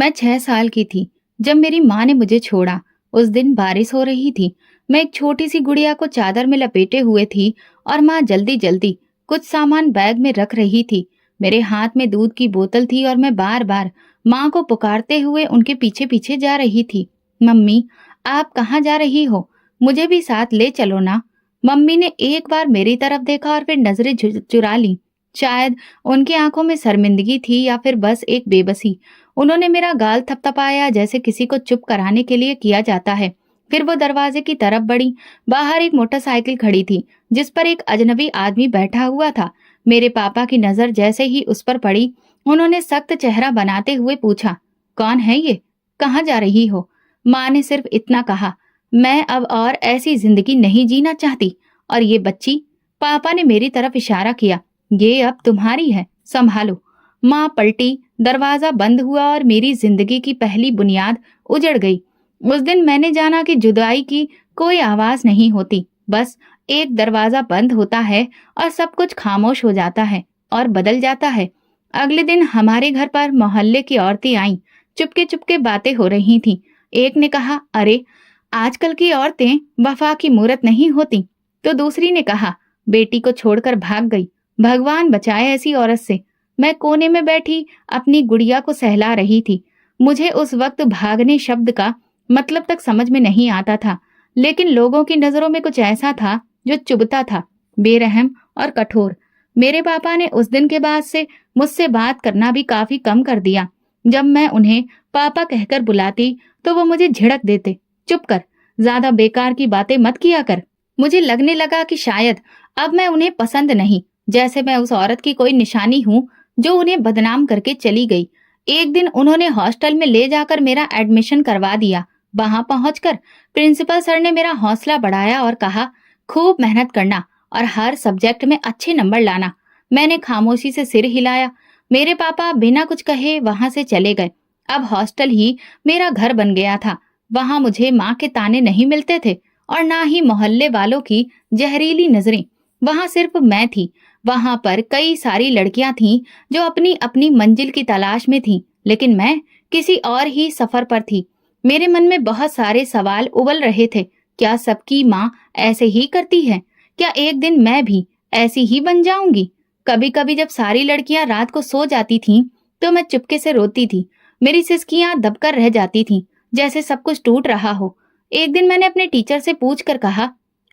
मैं 6 साल की थी जब मेरी माँ ने मुझे छोड़ा। उस दिन बारिश हो रही थी। मैं एक छोटी सी गुड़िया को चादर में लपेटे हुए थी और माँ जल्दी जल्दी कुछ सामान बैग में रख रही थी। मेरे हाथ में दूध की बोतल थी और मैं बार बार माँ को पुकारते हुए उनके पीछे पीछे जा रही थी। मम्मी, आप कहाँ जा रही हो? मुझे भी साथ ले चलो ना। मम्मी ने एक बार मेरी तरफ देखा और फिर नजरें चुरा ली। शायद उनकी आंखों में शर्मिंदगी थी या फिर बस एक बेबसी। उन्होंने मेरा गाल थपथपाया जैसे किसी को चुप कराने के लिए किया जाता है। फिर वो दरवाजे की तरफ बढ़ी। बाहर एक मोटरसाइकिल खड़ी थी जिस पर एक अजनबी आदमी बैठा हुआ था। मेरे पापा की नजर जैसे ही उस पर पड़ी, उन्होंने सख्त चेहरा बनाते हुए पूछा, कौन है ये? कहाँ जा रही हो? माँ ने सिर्फ इतना कहा, मैं अब और ऐसी जिंदगी नहीं जीना चाहती। और ये बच्ची, पापा ने मेरी तरफ इशारा किया, ये अब तुम्हारी है, संभालो। माँ पलटी, दरवाजा बंद हुआ और मेरी जिंदगी की पहली बुनियाद उजड़ गई। उस दिन मैंने जाना कि जुदाई की कोई आवाज नहीं होती, बस एक दरवाजा बंद होता है और सब कुछ खामोश हो जाता है और बदल जाता है। अगले दिन हमारे घर पर मोहल्ले की औरतें आईं। चुपके चुपके बातें हो रही थीं। एक ने कहा, अरे आजकल की औरतें वफा की मूरत नहीं होती। तो दूसरी ने कहा, बेटी को छोड़कर भाग गई, भगवान बचाए ऐसी औरत से। मैं कोने में बैठी अपनी गुड़िया को सहला रही थी। मुझे उस वक्त भागने शब्द का मतलब तक समझ में नहीं आता था, लेकिन लोगों की नजरों में कुछ ऐसा था जो चुभता था, बेरहम और कठोर। मेरे पापा ने उस दिन के बाद से मुझसे बात करना भी काफी कम कर दिया। जब मैं उन्हें पापा कहकर बुलाती तो वो मुझे झिड़क देते, चुप कर, ज्यादा बेकार की बातें मत किया कर। मुझे लगने लगा कि शायद अब मैं उन्हें पसंद नहीं, जैसे मैं उस औरत की कोई निशानी हूँ जो उन्हें बदनाम करके चली गई। एक दिन उन्होंने हॉस्टल में ले जाकर मेरा एडमिशन करवा दिया। वहां पहुंचकर प्रिंसिपल सर ने मेरा हौसला बढ़ाया और कहा, खूब मेहनत करना और हर सब्जेक्ट में अच्छे नंबर लाना। मैंने खामोशी से सिर हिलाया। मेरे पापा बिना कुछ कहे वहां से चले गए। अब हॉस्टल ही मेरा घर बन गया था। वहां मुझे माँ के ताने नहीं मिलते थे और ना ही मोहल्ले वालों की जहरीली नजरें। वहां सिर्फ मैं थी। वहां पर कई सारी लड़कियां थीं जो अपनी अपनी मंजिल की तलाश में थीं, लेकिन मैं किसी और ही सफर पर थी। मेरे मन में बहुत सारे सवाल उबल रहे थे। क्या सबकी माँ ऐसे ही करती है? क्या एक दिन मैं भी ऐसी ही बन जाऊंगी? कभी कभी जब सारी लड़कियां रात को सो जाती थीं, तो मैं चुपके से रोती थी। मेरी सिसकियां दबकर रह जाती थीं, जैसे सब कुछ टूट रहा हो। एक दिन मैंने अपने टीचर से पूछ कर कहा,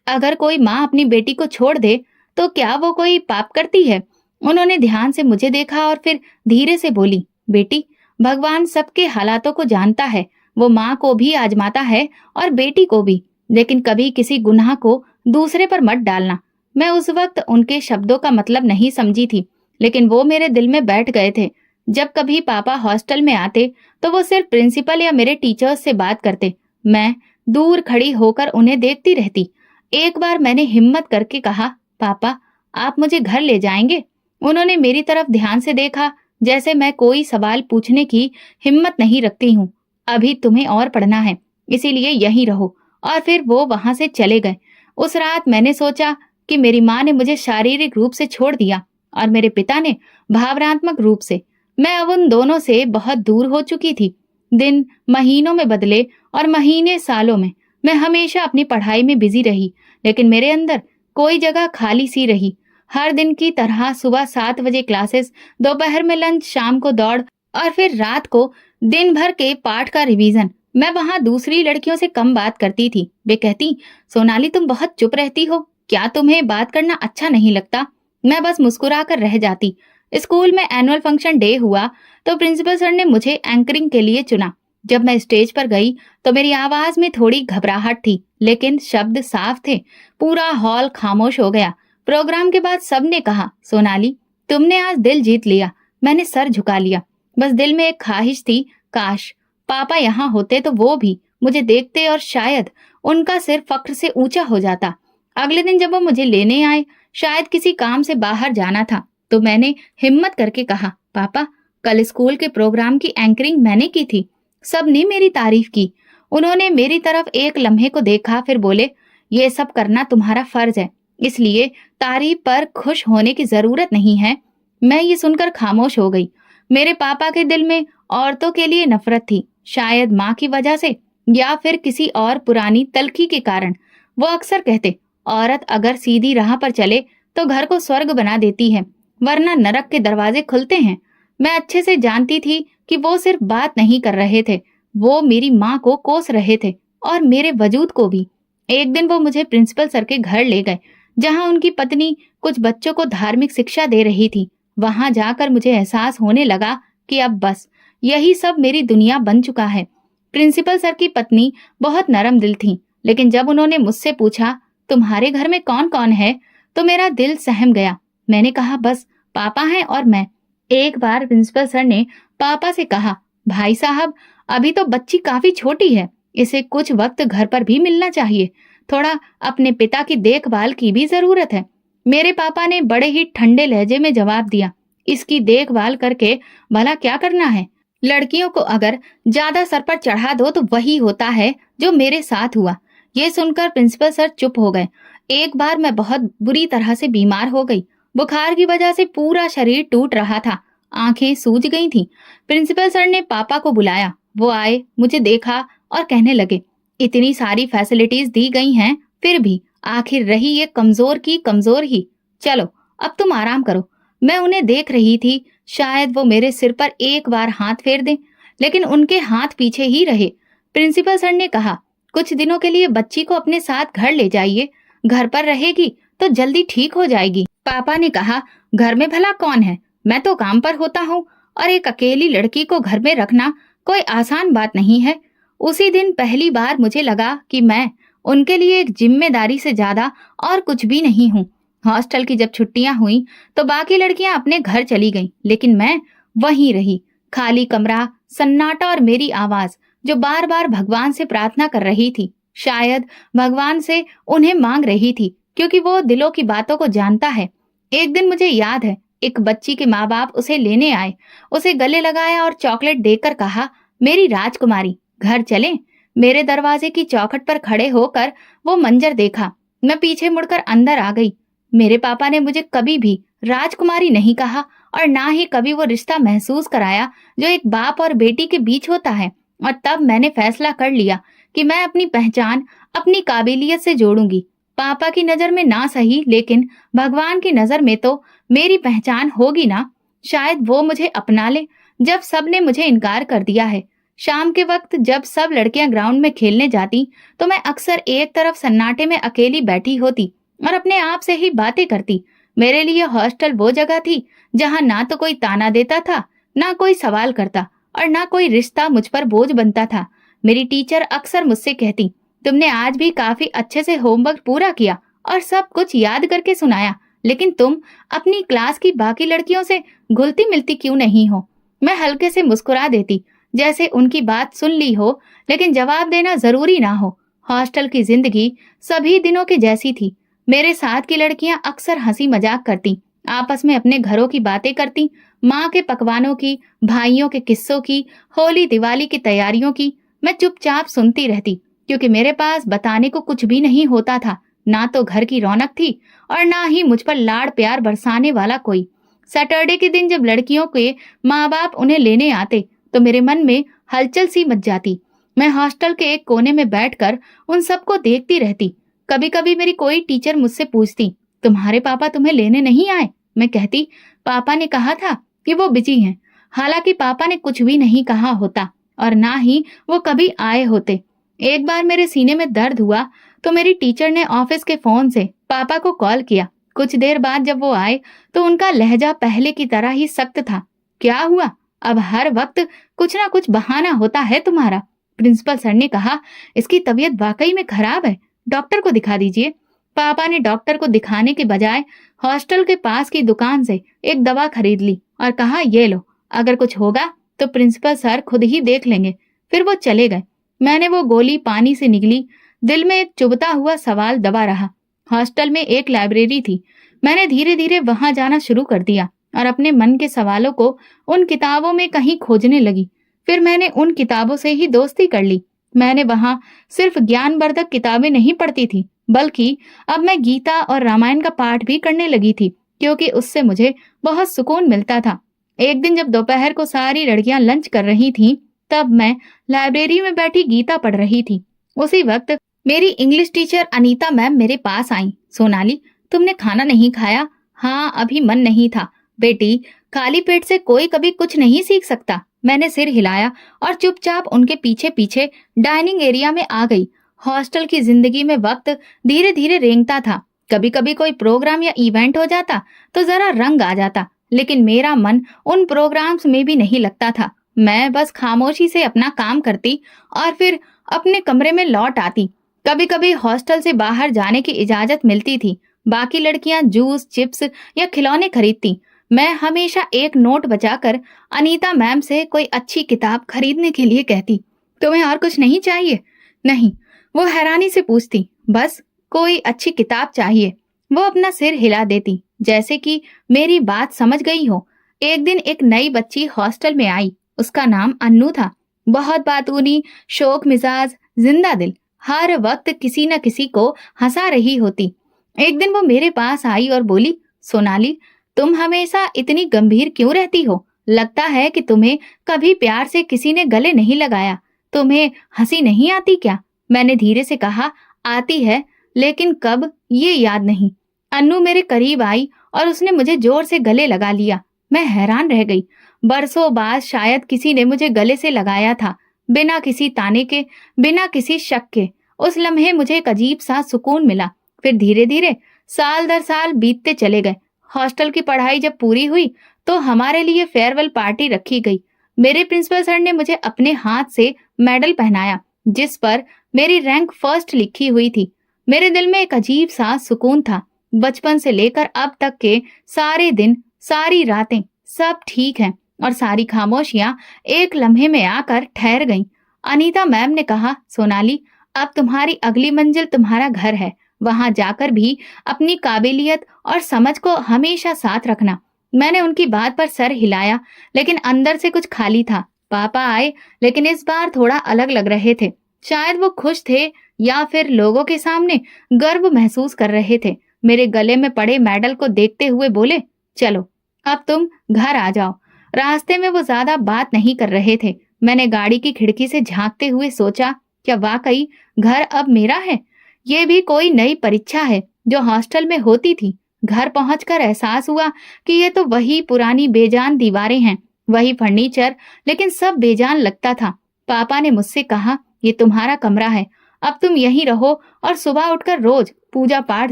अगर कोई माँ अपनी बेटी को छोड़ दे तो क्या वो कोई पाप करती है? उन्होंने ध्यान से मुझे देखा और फिर धीरे से बोली, बेटी, भगवान सबके हालातों को जानता है। वो माँ को भी आजमाता है और बेटी को भी, लेकिन कभी किसी गुनाह को दूसरे पर मत डालना। मैं उस वक्त उनके शब्दों का मतलब नहीं समझी थी, लेकिन वो मेरे दिल में बैठ गए थे। जब कभी पापा हॉस्टल में आते तो वो सिर्फ प्रिंसिपल या मेरे टीचर्स से बात करते। मैं दूर खड़ी होकर उन्हें देखती रहती। एक बार मैंने हिम्मत करके कहा, पापा, आप मुझे घर ले जाएंगे? उन्होंने मेरी तरफ ध्यान से देखा, जैसे मैं कोई सवाल पूछने की हिम्मत नहीं रखती हूँ। अभी तुम्हें और पढ़ना है, इसीलिए यहीं रहो। और फिर वो वहां से चले गए। उस रात मैंने सोचा कि मेरी माँ ने मुझे शारीरिक रूप से छोड़ दिया और मेरे पिता ने भावनात्मक रूप से। मैं अब उन दोनों से बहुत दूर हो चुकी थी। दिन महीनों में बदले और महीने सालों में। मैं हमेशा अपनी पढ़ाई में बिजी रही, लेकिन मेरे अंदर कोई जगह खाली सी रही। हर दिन की तरह सुबह 7 बजे क्लासेस, दोपहर में लंच, शाम को दौड़ और फिर रात को दिन भर के पाठ का रिवीजन। मैं वहां दूसरी लड़कियों से कम बात करती थी। वे कहती, सोनाली तुम बहुत चुप रहती हो, क्या तुम्हें बात करना अच्छा नहीं लगता? मैं बस मुस्कुरा कर रह जाती। स्कूल में एनुअल फंक्शन डे हुआ तो प्रिंसिपल सर ने मुझे एंकरिंग के लिए चुना। जब मैं स्टेज पर गई तो मेरी आवाज में थोड़ी घबराहट थी, लेकिन शब्द साफ थे। पूरा हॉल खामोश हो गया। प्रोग्राम के बाद सबने कहा, सोनाली, तुमने आज दिल जीत लिया। मैंने सर झुका लिया। बस दिल में एक ख्वाहिश थी, काश पापा यहाँ होते तो वो भी मुझे देखते और शायद उनका सिर फख्र से ऊंचा हो जाता। अगले दिन जब वो मुझे लेने आए, शायद किसी काम से बाहर जाना था, तो मैंने हिम्मत करके कहा, पापा, कल स्कूल के प्रोग्राम की एंकरिंग मैंने की थी। सबने मेरी तारीफ की। उन्होंने मेरी तरफ एक लम्हे को देखा, फिर बोले, ये सब करना तुम्हारा फर्ज है, इसलिए तारीफ पर खुश होने की जरूरत नहीं है। मैं ये सुनकर खामोश हो गई। मेरे पापा के दिल में औरतों के लिए नफरत थी, शायद माँ की वजह से या फिर किसी और पुरानी तलखी के कारण। वो अक्सर कहते, औरत अगर सीधी राह पर चले तो घर को स्वर्ग बना देती है, वरना नरक के दरवाजे खुलते हैं। मैं अच्छे से जानती थी कि वो सिर्फ बात नहीं कर रहे थे, वो मेरी माँ को कोस रहे थे और मेरे वजूद को भी। एक दिन वो मुझे प्रिंसिपल सर के घर ले गए, जहाँ उनकी पत्नी कुछ बच्चों को धार्मिक शिक्षा दे रही थी। वहां जाकर मुझे एहसास होने लगा कि अब बस यही सब मेरी दुनिया बन चुका है। प्रिंसिपल सर की पत्नी बहुत नरम दिल थी, लेकिन जब उन्होंने मुझसे पूछा, तुम्हारे घर में कौन कौन है, तो मेरा दिल सहम गया। मैंने कहा, बस पापा हैं और मैं। एक बार प्रिंसिपल सर ने पापा से कहा, भाई साहब, अभी तो बच्ची काफी छोटी है, इसे कुछ वक्त घर पर भी मिलना चाहिए, थोड़ा अपने पिता की देखभाल की भी जरूरत है। मेरे पापा ने बड़े ही ठंडे लहजे में जवाब दिया, इसकी देखभाल करके भला क्या करना है? लड़कियों को अगर ज्यादा सर पर चढ़ा दो तो वही होता है जो मेरे साथ हुआ। ये सुनकर प्रिंसिपल सर चुप हो गए। एक बार मैं बहुत बुरी तरह से बीमार हो गई। बुखार की वजह से पूरा शरीर टूट रहा था, आंखें सूज गई थीं। प्रिंसिपल सर ने पापा को बुलाया। वो आए, मुझे देखा और कहने लगे, इतनी सारी फैसिलिटीज दी गई हैं, फिर भी आखिर रही ये कमजोर की कमजोर ही। चलो अब तुम आराम करो। मैं उन्हें देख रही थी, शायद वो मेरे सिर पर एक बार हाथ फेर दें, लेकिन उनके हाथ पीछे ही रहे। प्रिंसिपल सर ने कहा, कुछ दिनों के लिए बच्ची को अपने साथ घर ले जाइए, घर पर रहेगी तो जल्दी ठीक हो जाएगी। पापा ने कहा, घर में भला कौन है, मैं तो काम पर होता हूँ, और एक अकेली लड़की को घर में रखना कोई आसान बात नहीं है। उसी दिन पहली बार मुझे लगा कि मैं उनके लिए एक जिम्मेदारी से ज्यादा और कुछ भी नहीं हूँ। हॉस्टल की जब छुट्टियां हुई तो बाकी लड़कियां अपने घर चली गईं, लेकिन मैं वहीं रही। खाली कमरा, सन्नाटा और मेरी आवाज जो बार बार भगवान से प्रार्थना कर रही थी। शायद भगवान से उन्हें मांग रही थी, क्योंकि वो दिलों की बातों को जानता है। एक दिन मुझे याद है, एक बच्ची के माँ बाप उसे लेने आए, उसे गले लगाया और चॉकलेट देकर कहा, मेरी राजकुमारी, घर चलें। मेरे दरवाजे की चौखट पर खड़े होकर वो मंजर देखा। मैं पीछे मुड़कर अंदर आ गई। मेरे पापा ने मुझे कभी भी राजकुमारी नहीं कहा और ना ही कभी वो रिश्ता महसूस कराया जो एक बाप और बेटी के बीच होता है। और तब मैंने फैसला कर लिया कि मैं अपनी पहचान अपनी काबिलियत से जोड़ूंगी। पापा की नजर में ना सही, लेकिन भगवान की नजर में तो मेरी पहचान होगी ना। शायद वो मुझे अपना ले, जब सब ने मुझे इनकार कर दिया है। शाम के वक्त जब सब लड़कियां ग्राउंड में खेलने जाती तो मैं अक्सर एक तरफ सन्नाटे में अकेली बैठी होती और अपने आप से ही बातें करती। मेरे लिए हॉस्टल वो जगह थी जहां ना तो कोई ताना देता था, ना कोई सवाल करता, और ना कोई रिश्ता मुझ पर बोझ बनता था। मेरी टीचर अक्सर मुझसे कहती, तुमने आज भी काफी अच्छे से होमवर्क पूरा किया और सब कुछ याद करके सुनाया, लेकिन तुम अपनी क्लास की बाकी लड़कियों से घुलती मिलती क्यों नहीं हो? मैं हल्के से मुस्कुरा देती, जैसे उनकी बात सुन ली हो, लेकिन जवाब देना जरूरी ना हो। हॉस्टल की जिंदगी सभी दिनों की जैसी थी। मेरे साथ की लड़कियां अक्सर हंसी मजाक करती, आपस में अपने घरों की बातें करती, माँ के पकवानों की, भाइयों के किस्सों की, होली दिवाली की तैयारियों की। मैं चुपचाप सुनती रहती, क्योंकि मेरे पास बताने को कुछ भी नहीं होता था। ना तो घर की रौनक थी और ना ही मुझ पर लाड़ प्यार बरसाने वाला कोई। सैटरडे के दिन जब लड़कियों के माँ बाप उन्हें लेने आते तो मेरे मन में हलचल सी मच जाती। मैं हॉस्टल के एक कोने में बैठकर उन सबको देखती रहती। कभी कभी मेरी कोई टीचर मुझसे पूछती, तुम्हारे पापा तुम्हें लेने नहीं आए? मैं कहती, पापा ने कहा था कि वो बिजी हैं। हालांकि पापा ने कुछ भी नहीं कहा होता और ना ही वो कभी आए होते। एक बार मेरे सीने में दर्द हुआ तो मेरी टीचर ने ऑफिस के फोन से पापा को कॉल किया। कुछ देर बाद जब वो आए तो उनका लहजा पहले की तरह ही सख्त था। क्या हुआ? अब हर वक्त कुछ ना कुछ बहाना होता है तुम्हारा। प्रिंसिपल सर ने कहा, इसकी तबीयत वाकई में खराब है, डॉक्टर को दिखा दीजिए। पापा ने डॉक्टर को दिखाने के बजाय हॉस्टल के पास की दुकान से एक दवा खरीद ली और कहा, ये लो, अगर कुछ होगा तो प्रिंसिपल सर खुद ही देख लेंगे। फिर वो चले गए। मैंने वो गोली पानी से निगली। दिल में एक चुभता हुआ सवाल दबा रहा। हॉस्टल में एक लाइब्रेरी थी। मैंने धीरे धीरे वहां जाना शुरू कर दिया और अपने मन के सवालों को उन किताबों में कहीं खोजने लगी। फिर मैंने उन किताबों से ही दोस्ती कर ली। मैंने वहां सिर्फ ज्ञानवर्धक किताबें नहीं पढ़ती थी, बल्कि अब मैं गीता और रामायण का पाठ भी करने लगी थी, क्योंकि उससे मुझे बहुत सुकून मिलता था। एक दिन जब दोपहर को सारी लड़कियां लंच कर रही थीं, तब मैं लाइब्रेरी में बैठी गीता पढ़ रही थी। उसी वक्त मेरी इंग्लिश टीचर अनीता मैम मेरे पास आई। सोनाली, तुमने खाना नहीं खाया? हाँ, अभी मन नहीं था। बेटी, खाली पेट से कोई कभी कुछ नहीं सीख सकता। मैंने सिर हिलाया और चुपचाप उनके पीछे पीछे डाइनिंग एरिया में आ गई। हॉस्टल की जिंदगी में वक्त धीरे धीरे रेंगता था। कभी कभी कोई प्रोग्राम या इवेंट हो जाता तो जरा रंग आ जाता, लेकिन मेरा मन उन प्रोग्राम्स में भी नहीं लगता था। मैं बस खामोशी से अपना काम करती और फिर अपने कमरे में लौट आती। कभी कभी हॉस्टल से बाहर जाने की इजाजत मिलती थी। बाकी लड़कियां जूस, चिप्स या खिलौने खरीदती। मैं हमेशा एक नोट बचाकर अनीता मैम से कोई अच्छी किताब खरीदने के लिए कहती। तुम्हें और कुछ नहीं चाहिए? नहीं, वो हैरानी से पूछती। बस कोई अच्छी किताब चाहिए। वो अपना सिर हिला देती, जैसे कि मेरी बात समझ गई हो। एक दिन एक नई बच्ची हॉस्टल में आई। उसका नाम अन्नू था। बहुत बातूनी, शौक मिजाज, जिंदा दिल, हर वक्त किसी न किसी को हंसा रही होती। एक दिन वो मेरे पास आई और बोली, सोनाली, तुम हमेशा इतनी गंभीर क्यों रहती हो? लगता है कि तुम्हें कभी प्यार से किसी ने गले नहीं लगाया। तुम्हें हंसी नहीं आती क्या? मैंने धीरे से कहा, आती है, लेकिन कब ये याद नहीं। अन्नू मेरे करीब आई और उसने मुझे जोर से गले लगा लिया। मैं हैरान रह गई। बरसों बाद शायद किसी ने मुझे गले से लगाया था, बिना किसी ताने के, बिना किसी शक के। उस लम्हे मुझे एक अजीब सा सुकून मिला। फिर धीरे धीरे साल दर साल बीतते चले गए। हॉस्टल की पढ़ाई जब पूरी हुई तो हमारे लिए फेयरवेल पार्टी रखी गई। मेरे प्रिंसिपल सर ने मुझे अपने हाथ से मेडल पहनाया, जिस पर मेरी रैंक फर्स्ट लिखी हुई थी। मेरे दिल में एक अजीब सा सुकून था। बचपन से लेकर अब तक के सारे दिन, सारी रातें, सब ठीक है और सारी खामोशियां एक लम्हे में आकर ठहर गईं। अनीता मैम ने कहा, सोनाली, अब तुम्हारी अगली मंजिल तुम्हारा घर है। वहां जाकर भी अपनी काबिलियत और समझ को हमेशा साथ रखना। मैंने उनकी बात पर सर हिलाया, लेकिन अंदर से कुछ खाली था। पापा आए, लेकिन इस बार थोड़ा अलग लग रहे थे। शायद वो खुश थे या फिर लोगों के सामने गर्व महसूस कर रहे थे। मेरे गले में पड़े मेडल को देखते हुए बोले, चलो अब तुम घर आ जाओ। रास्ते में वो ज्यादा बात नहीं कर रहे थे। मैंने गाड़ी की खिड़की से झांकते हुए सोचा, क्या वाकई घर अब मेरा है? ये भी कोई नई परीक्षा है जो हॉस्टल में होती थी। घर पहुंचकर एहसास हुआ कि ये तो वही पुरानी बेजान दीवारें हैं, वही फर्नीचर, लेकिन सब बेजान लगता था। पापा ने मुझसे कहा, ये तुम्हारा कमरा है, अब तुम यहीं रहो और सुबह उठकर रोज पूजा पाठ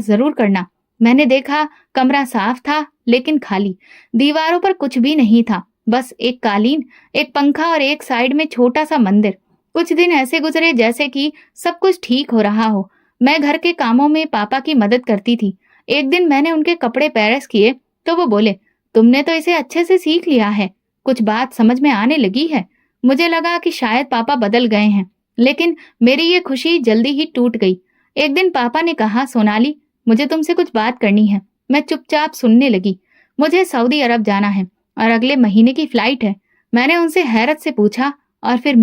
जरूर करना। मैंने देखा, कमरा साफ था लेकिन खाली। दीवारों पर कुछ भी नहीं था, बस एक कालीन, एक पंखा और एक साइड में छोटा सा मंदिर। कुछ दिन ऐसे गुजरे जैसे कि सब कुछ ठीक हो रहा हो। मैं घर के कामों में पापा की मदद करती थी। एक दिन मैंने उनके कपड़े प्रेस किए तो वो बोले, तुमने तो इसे अच्छे से सीख लिया है, कुछ बात समझ में आने लगी है। मुझे लगा कि शायद पापा बदल गए हैं, लेकिन मेरी ये खुशी जल्दी ही टूट गई। एक दिन पापा ने कहा, सोनाली, मुझे तुमसे कुछ बात करनी है। मैं चुपचाप सुनने लगी। मुझे सऊदी अरब जाना है और अगले महीने की फ्लाइट है। मैंने उनसे हैरत से पूछा, और फिर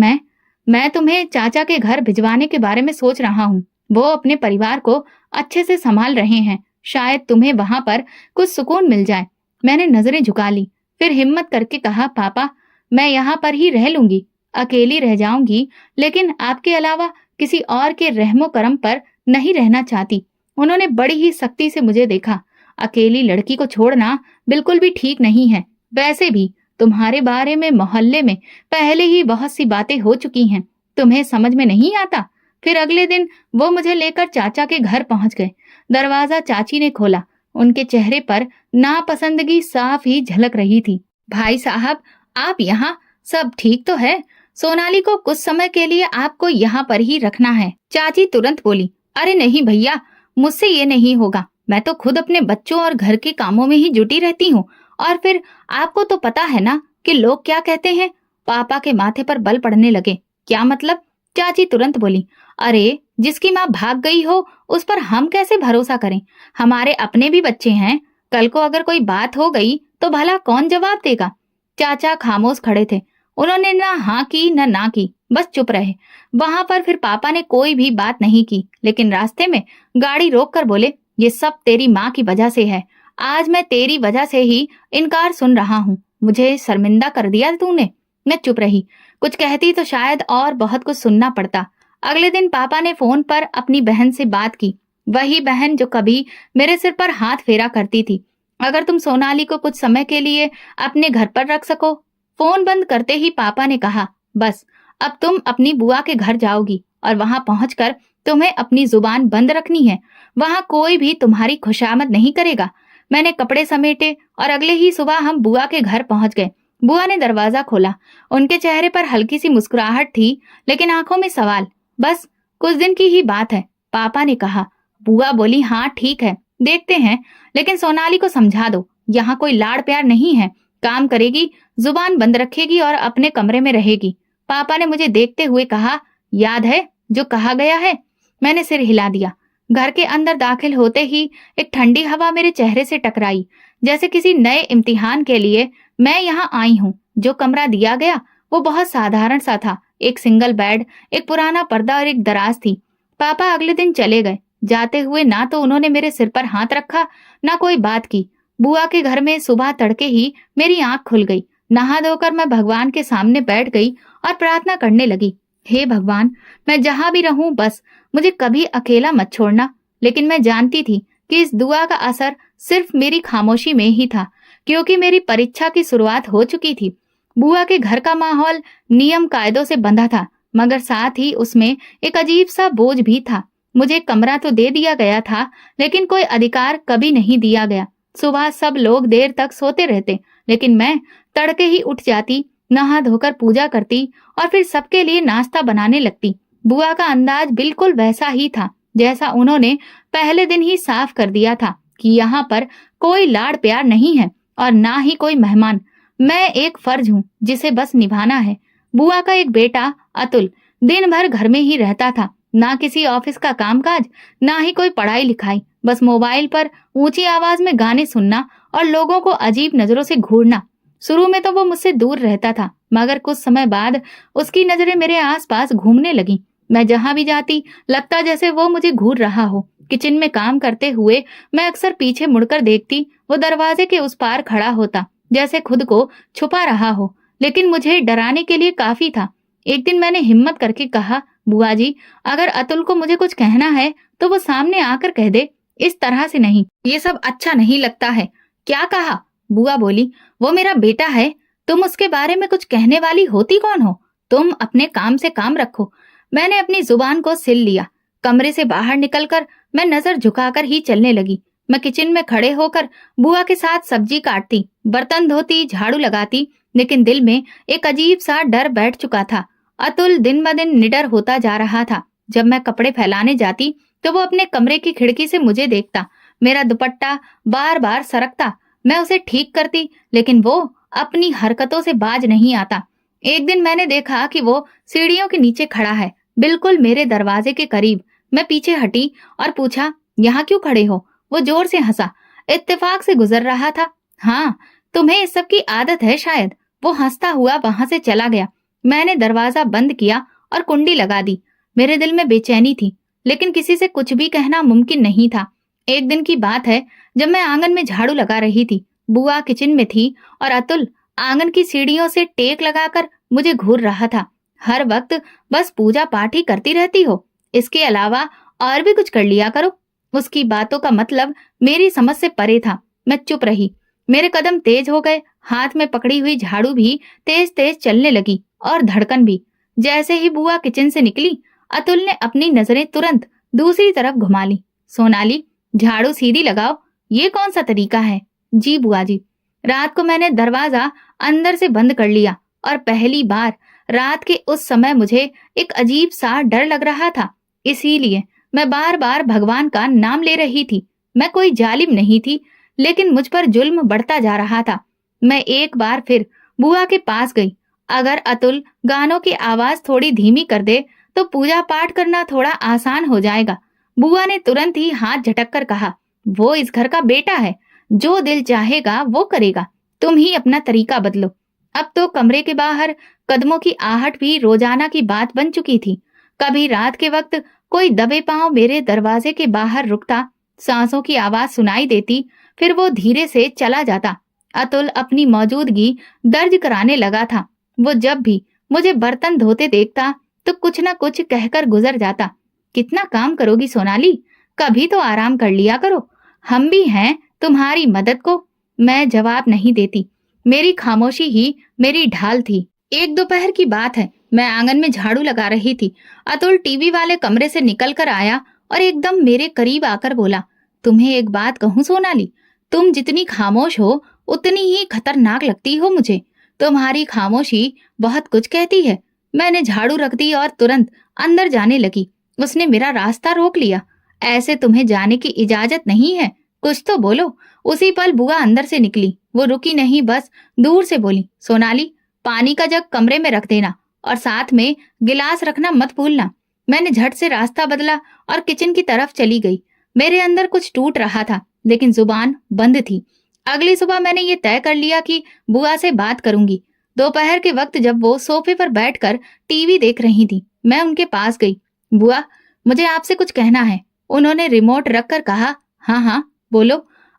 मैं तुम्हें चाचा के घर भिजवाने के बारे में सोच रहा हूँ। वो अपने परिवार को अच्छे से संभाल रहे हैं, शायद तुम्हें वहां पर कुछ सुकून मिल जाए। मैंने नजरें झुका ली, फिर हिम्मत करके कहा, पापा, मैं यहाँ पर ही रह लूंगी, अकेली रह जाऊंगी, लेकिन आपके अलावा किसी और के रहमो करम पर नहीं रहना चाहती। उन्होंने बड़ी ही सख्ती से मुझे देखा। अकेली लड़की को छोड़ना बिल्कुल भी ठीक नहीं है। वैसे भी तुम्हारे बारे में मोहल्ले में पहले ही बहुत सी बातें हो चुकी हैं, तुम्हें समझ में नहीं आता। फिर अगले दिन वो मुझे लेकर चाचा के घर पहुंच गए। दरवाजा चाची ने खोला। उनके चेहरे पर नापसंदगी साफ ही झलक रही थी। भाई साहब, आप यहाँ? सब ठीक तो है? सोनाली को कुछ समय के लिए आपको यहाँ पर ही रखना है। चाची तुरंत बोली, अरे नहीं भैया, मुझसे ये नहीं होगा। मैं तो खुद अपने बच्चों और घर के कामों में ही जुटी रहती हूँ। और फिर आपको तो पता है ना कि लोग क्या कहते हैं। पापा के माथे पर बल पड़ने लगे। क्या मतलब? चाची तुरंत बोली, अरे जिसकी माँ भाग गई हो उस पर हम कैसे भरोसा करें? हमारे अपने भी बच्चे हैं। कल को अगर कोई बात हो गई तो भला कौन जवाब देगा? चाचा खामोश खड़े थे। उन्होंने ना हाँ की न ना की, बस चुप रहे। वहां पर फिर पापा ने कोई भी बात नहीं की, लेकिन रास्ते में गाड़ी रोक कर बोले, ये सब तेरी माँ की वजह से है। आज मैं तेरी वजह से ही इनकार सुन रहा हूँ। मुझे शर्मिंदा कर दिया तूने। मैं चुप रही। कुछ कहती तो शायद और बहुत कुछ सुनना पड़ता। अगले दिन पापा ने फोन पर अपनी बहन से बात की, वही बहन जो कभी मेरे सिर पर हाथ फेरा करती थी। अगर तुम सोनाली को कुछ समय के लिए अपने घर पर रख सको। फोन बंद करते ही पापा ने कहा, बस अब तुम अपनी बुआ के घर जाओगी और वहां पहुंचकर तुम्हें अपनी जुबान बंद रखनी है। वहां कोई भी तुम्हारी खुशामद नहीं करेगा। मैंने कपड़े समेटे और अगले ही सुबह हम बुआ के घर पहुंच गए। बुआ ने दरवाजा खोला। उनके चेहरे पर हल्की सी मुस्कुराहट थी, लेकिन आंखों में सवाल। बस कुछ दिन की ही बात है, पापा ने कहा। बुआ बोली, हाँ ठीक है, देखते हैं, लेकिन सोनाली को समझा दो, यहाँ कोई लाड़ प्यार नहीं है। काम करेगी, जुबान बंद रखेगी और अपने कमरे में रहेगी। पापा ने मुझे देखते हुए कहा, याद है जो कहा गया है? मैंने सिर हिला दिया। घर के अंदर दाखिल होते ही एक ठंडी हवा मेरे चेहरे से टकराई, जैसे किसी नए इम्तिहान के लिए मैं यहाँ आई हूँ। जो कमरा दिया गया वो बहुत साधारण सा था। एक सिंगल बेड, एक पुराना पर्दा और एक दराज थी। पापा अगले दिन चले गए। जाते हुए ना तो उन्होंने मेरे सिर पर हाथ रखा, ना कोई बात की। बुआ के घर में सुबह तड़के ही मेरी आंख खुल गई। नहा धोकर मैं भगवान के सामने बैठ गई और प्रार्थना करने लगी, हे भगवान, मैं जहां भी रहूं बस मुझे कभी अकेला मत छोड़ना। लेकिन मैं जानती थी कि इस दुआ का असर सिर्फ मेरी खामोशी में ही था, क्योंकि मेरी परीक्षा की शुरुआत हो चुकी थी। बुआ के घर का माहौल नियम कायदों से बंधा था, मगर साथ ही उसमें एक अजीब सा बोझ भी था। मुझे कमरा तो दे दिया गया था, लेकिन कोई अधिकार कभी नहीं दिया गया। सुबह सब लोग देर तक सोते रहते, लेकिन मैं तड़के ही उठ जाती, नहा धोकर पूजा करती और फिर सबके लिए नाश्ता बनाने लगती। बुआ का अंदाज बिल्कुल वैसा ही था जैसा उन्होंने पहले दिन ही साफ कर दिया था कि यहाँ पर कोई लाड़ प्यार नहीं है और ना ही कोई मेहमान। मैं एक फर्ज हूँ जिसे बस निभाना है। बुआ का एक बेटा अतुल दिन भर घर में ही रहता था। ना किसी ऑफिस का कामकाज, ना ही कोई पढ़ाई लिखाई, बस मोबाइल पर ऊंची आवाज में गाने सुनना और लोगों को अजीब नजरों से घूरना। शुरू में तो वो मुझसे दूर रहता था, मगर कुछ समय बाद उसकी नजरें मेरे आसपास घूमने लगी। मैं जहां भी जाती लगता जैसे वो मुझे घूर रहा हो। किचन में काम करते हुए मैं अक्सर पीछे मुड़कर देखती, वो दरवाजे के उस पार खड़ा होता, जैसे खुद को छुपा रहा हो, लेकिन मुझे डराने के लिए काफी था। एक दिन मैंने हिम्मत करके कहा, बुआ जी, अगर अतुल को मुझे कुछ कहना है तो वो सामने आकर कह दे, इस तरह से नहीं, ये सब अच्छा नहीं लगता है। क्या कहा? बुआ बोली, वो मेरा बेटा है, तुम उसके बारे में कुछ कहने वाली होती कौन हो? तुम अपने काम से काम रखो। मैंने अपनी जुबान को सिल लिया। कमरे से बाहर निकलकर मैं नजर झुकाकर ही चलने लगी। मैं किचन में खड़े होकर बुआ के साथ सब्जी काटती, बर्तन धोती, झाड़ू लगाती, लेकिन दिल में एक अजीब सा डर बैठ चुका था। अतुल दिन ब दिन निडर होता जा रहा था। जब मैं कपड़े फैलाने जाती तो वो अपने कमरे की खिड़की से मुझे देखता। मेरा दुपट्टा बार बार सरकता। मैं उसे ठीक करती, लेकिन वो अपनी हरकतों से बाज नहीं आता। एक दिन मैंने देखा कि वो सीढ़ियों के नीचे खड़ा है, बिल्कुल मेरे दरवाजे के करीब। मैं पीछे हटी और पूछा, यहाँ क्यों खड़े हो? वो जोर से हंसा। इत्तेफाक से गुजर रहा था। हाँ, तुम्हें इस सब की आदत है शायद। वो हंसता हुआ वहां से चला गया। मैंने दरवाजा बंद किया और कुंडी लगा दी। मेरे दिल में बेचैनी थी, लेकिन किसी से कुछ भी कहना मुमकिन नहीं था। एक दिन की बात है, जब मैं आंगन में झाड़ू लगा रही थी। बुआ किचन में थी और अतुल आंगन की सीढ़ियों से टेक लगाकर मुझे घूर रहा था। हर वक्त बस पूजा पाठ ही करती रहती हो, इसके अलावा और भी कुछ कर लिया करो। उसकी बातों का मतलब मेरी समझ से परे था। मैं चुप रही। मेरे कदम तेज हो गए, हाथ में पकड़ी हुई झाड़ू भी तेज तेज चलने लगी और धड़कन भी। जैसे ही बुआ किचन से निकली, अतुल ने अपनी नजरें तुरंत दूसरी तरफ घुमा ली। सोनाली, झाड़ू सीधी लगाओ, ये कौन सा तरीका है? जी बुआ जी। रात को मैंने दरवाजा अंदर से बंद कर लिया और पहली बार रात के उस समय मुझे एक अजीब सा डर लग रहा था। इसीलिए मैं बार बार भगवान का नाम ले रही थी। मैं कोई जालिम नहीं थी, लेकिन मुझ पर जुल्म बढ़ता जा रहा था। मैं एक बार फिर बुआ के पास गई। अगर अतुल गानों की आवाज थोड़ी धीमी कर दे तो पूजा पाठ करना थोड़ा आसान हो जाएगा। बुआ ने तुरंत ही हाथ झटक कर कहा, वो इस घर का बेटा है, जो दिल चाहेगा वो करेगा, तुम ही अपना तरीका बदलो। अब तो कमरे के बाहर कदमों की आहट भी रोजाना की बात बन चुकी थी। कभी रात के वक्त कोई दबे पांव मेरे दरवाजे के बाहर रुकता, सांसों की आवाज सुनाई देती, फिर वो धीरे से चला जाता। अतुल अपनी मौजूदगी दर्ज कराने लगा था। वो जब भी मुझे बर्तन धोते देखता तो कुछ न कुछ कहकर गुजर जाता। कितना काम करोगी सोनाली, कभी तो आराम कर लिया करो, हम भी हैं तुम्हारी मदद को। मैं जवाब नहीं देती, मेरी खामोशी ही मेरी ढाल थी। एक दोपहर की बात है, मैं आंगन में झाड़ू लगा रही थी। अतुल टीवी वाले कमरे से निकल कर आया और एकदम मेरे करीब आकर बोला, तुम्हें एक बात कहूं सोनाली, तुम जितनी खामोश हो उतनी ही खतरनाक लगती हो मुझे। तुम्हारी खामोशी बहुत कुछ कहती है। मैंने झाड़ू रख दी और तुरंत अंदर जाने लगी। उसने मेरा रास्ता रोक लिया। ऐसे तुम्हें जाने की इजाजत नहीं है, कुछ तो बोलो। उसी पल बुआ अंदर से निकली। वो रुकी नहीं, बस दूर से बोली, सोनाली पानी का जग कमरे में रख देना और साथ में गिलास रखना मत भूलना। मैंने झट से रास्ता बदला और किचन की तरफ चली गई। मेरे अंदर कुछ टूट रहा था लेकिन जुबान बंद थी। अगली सुबह मैंने ये तय कर लिया कि बुआ से बात करूंगी। दोपहर के वक्त जब वो सोफे पर बैठकर टीवी देख रही थी, मैं उनके पास गई। बुआ, मुझे आपसे कुछ कहना है। उन्होंने रिमोट रखकर कहा, हाँ हाँ बोलो।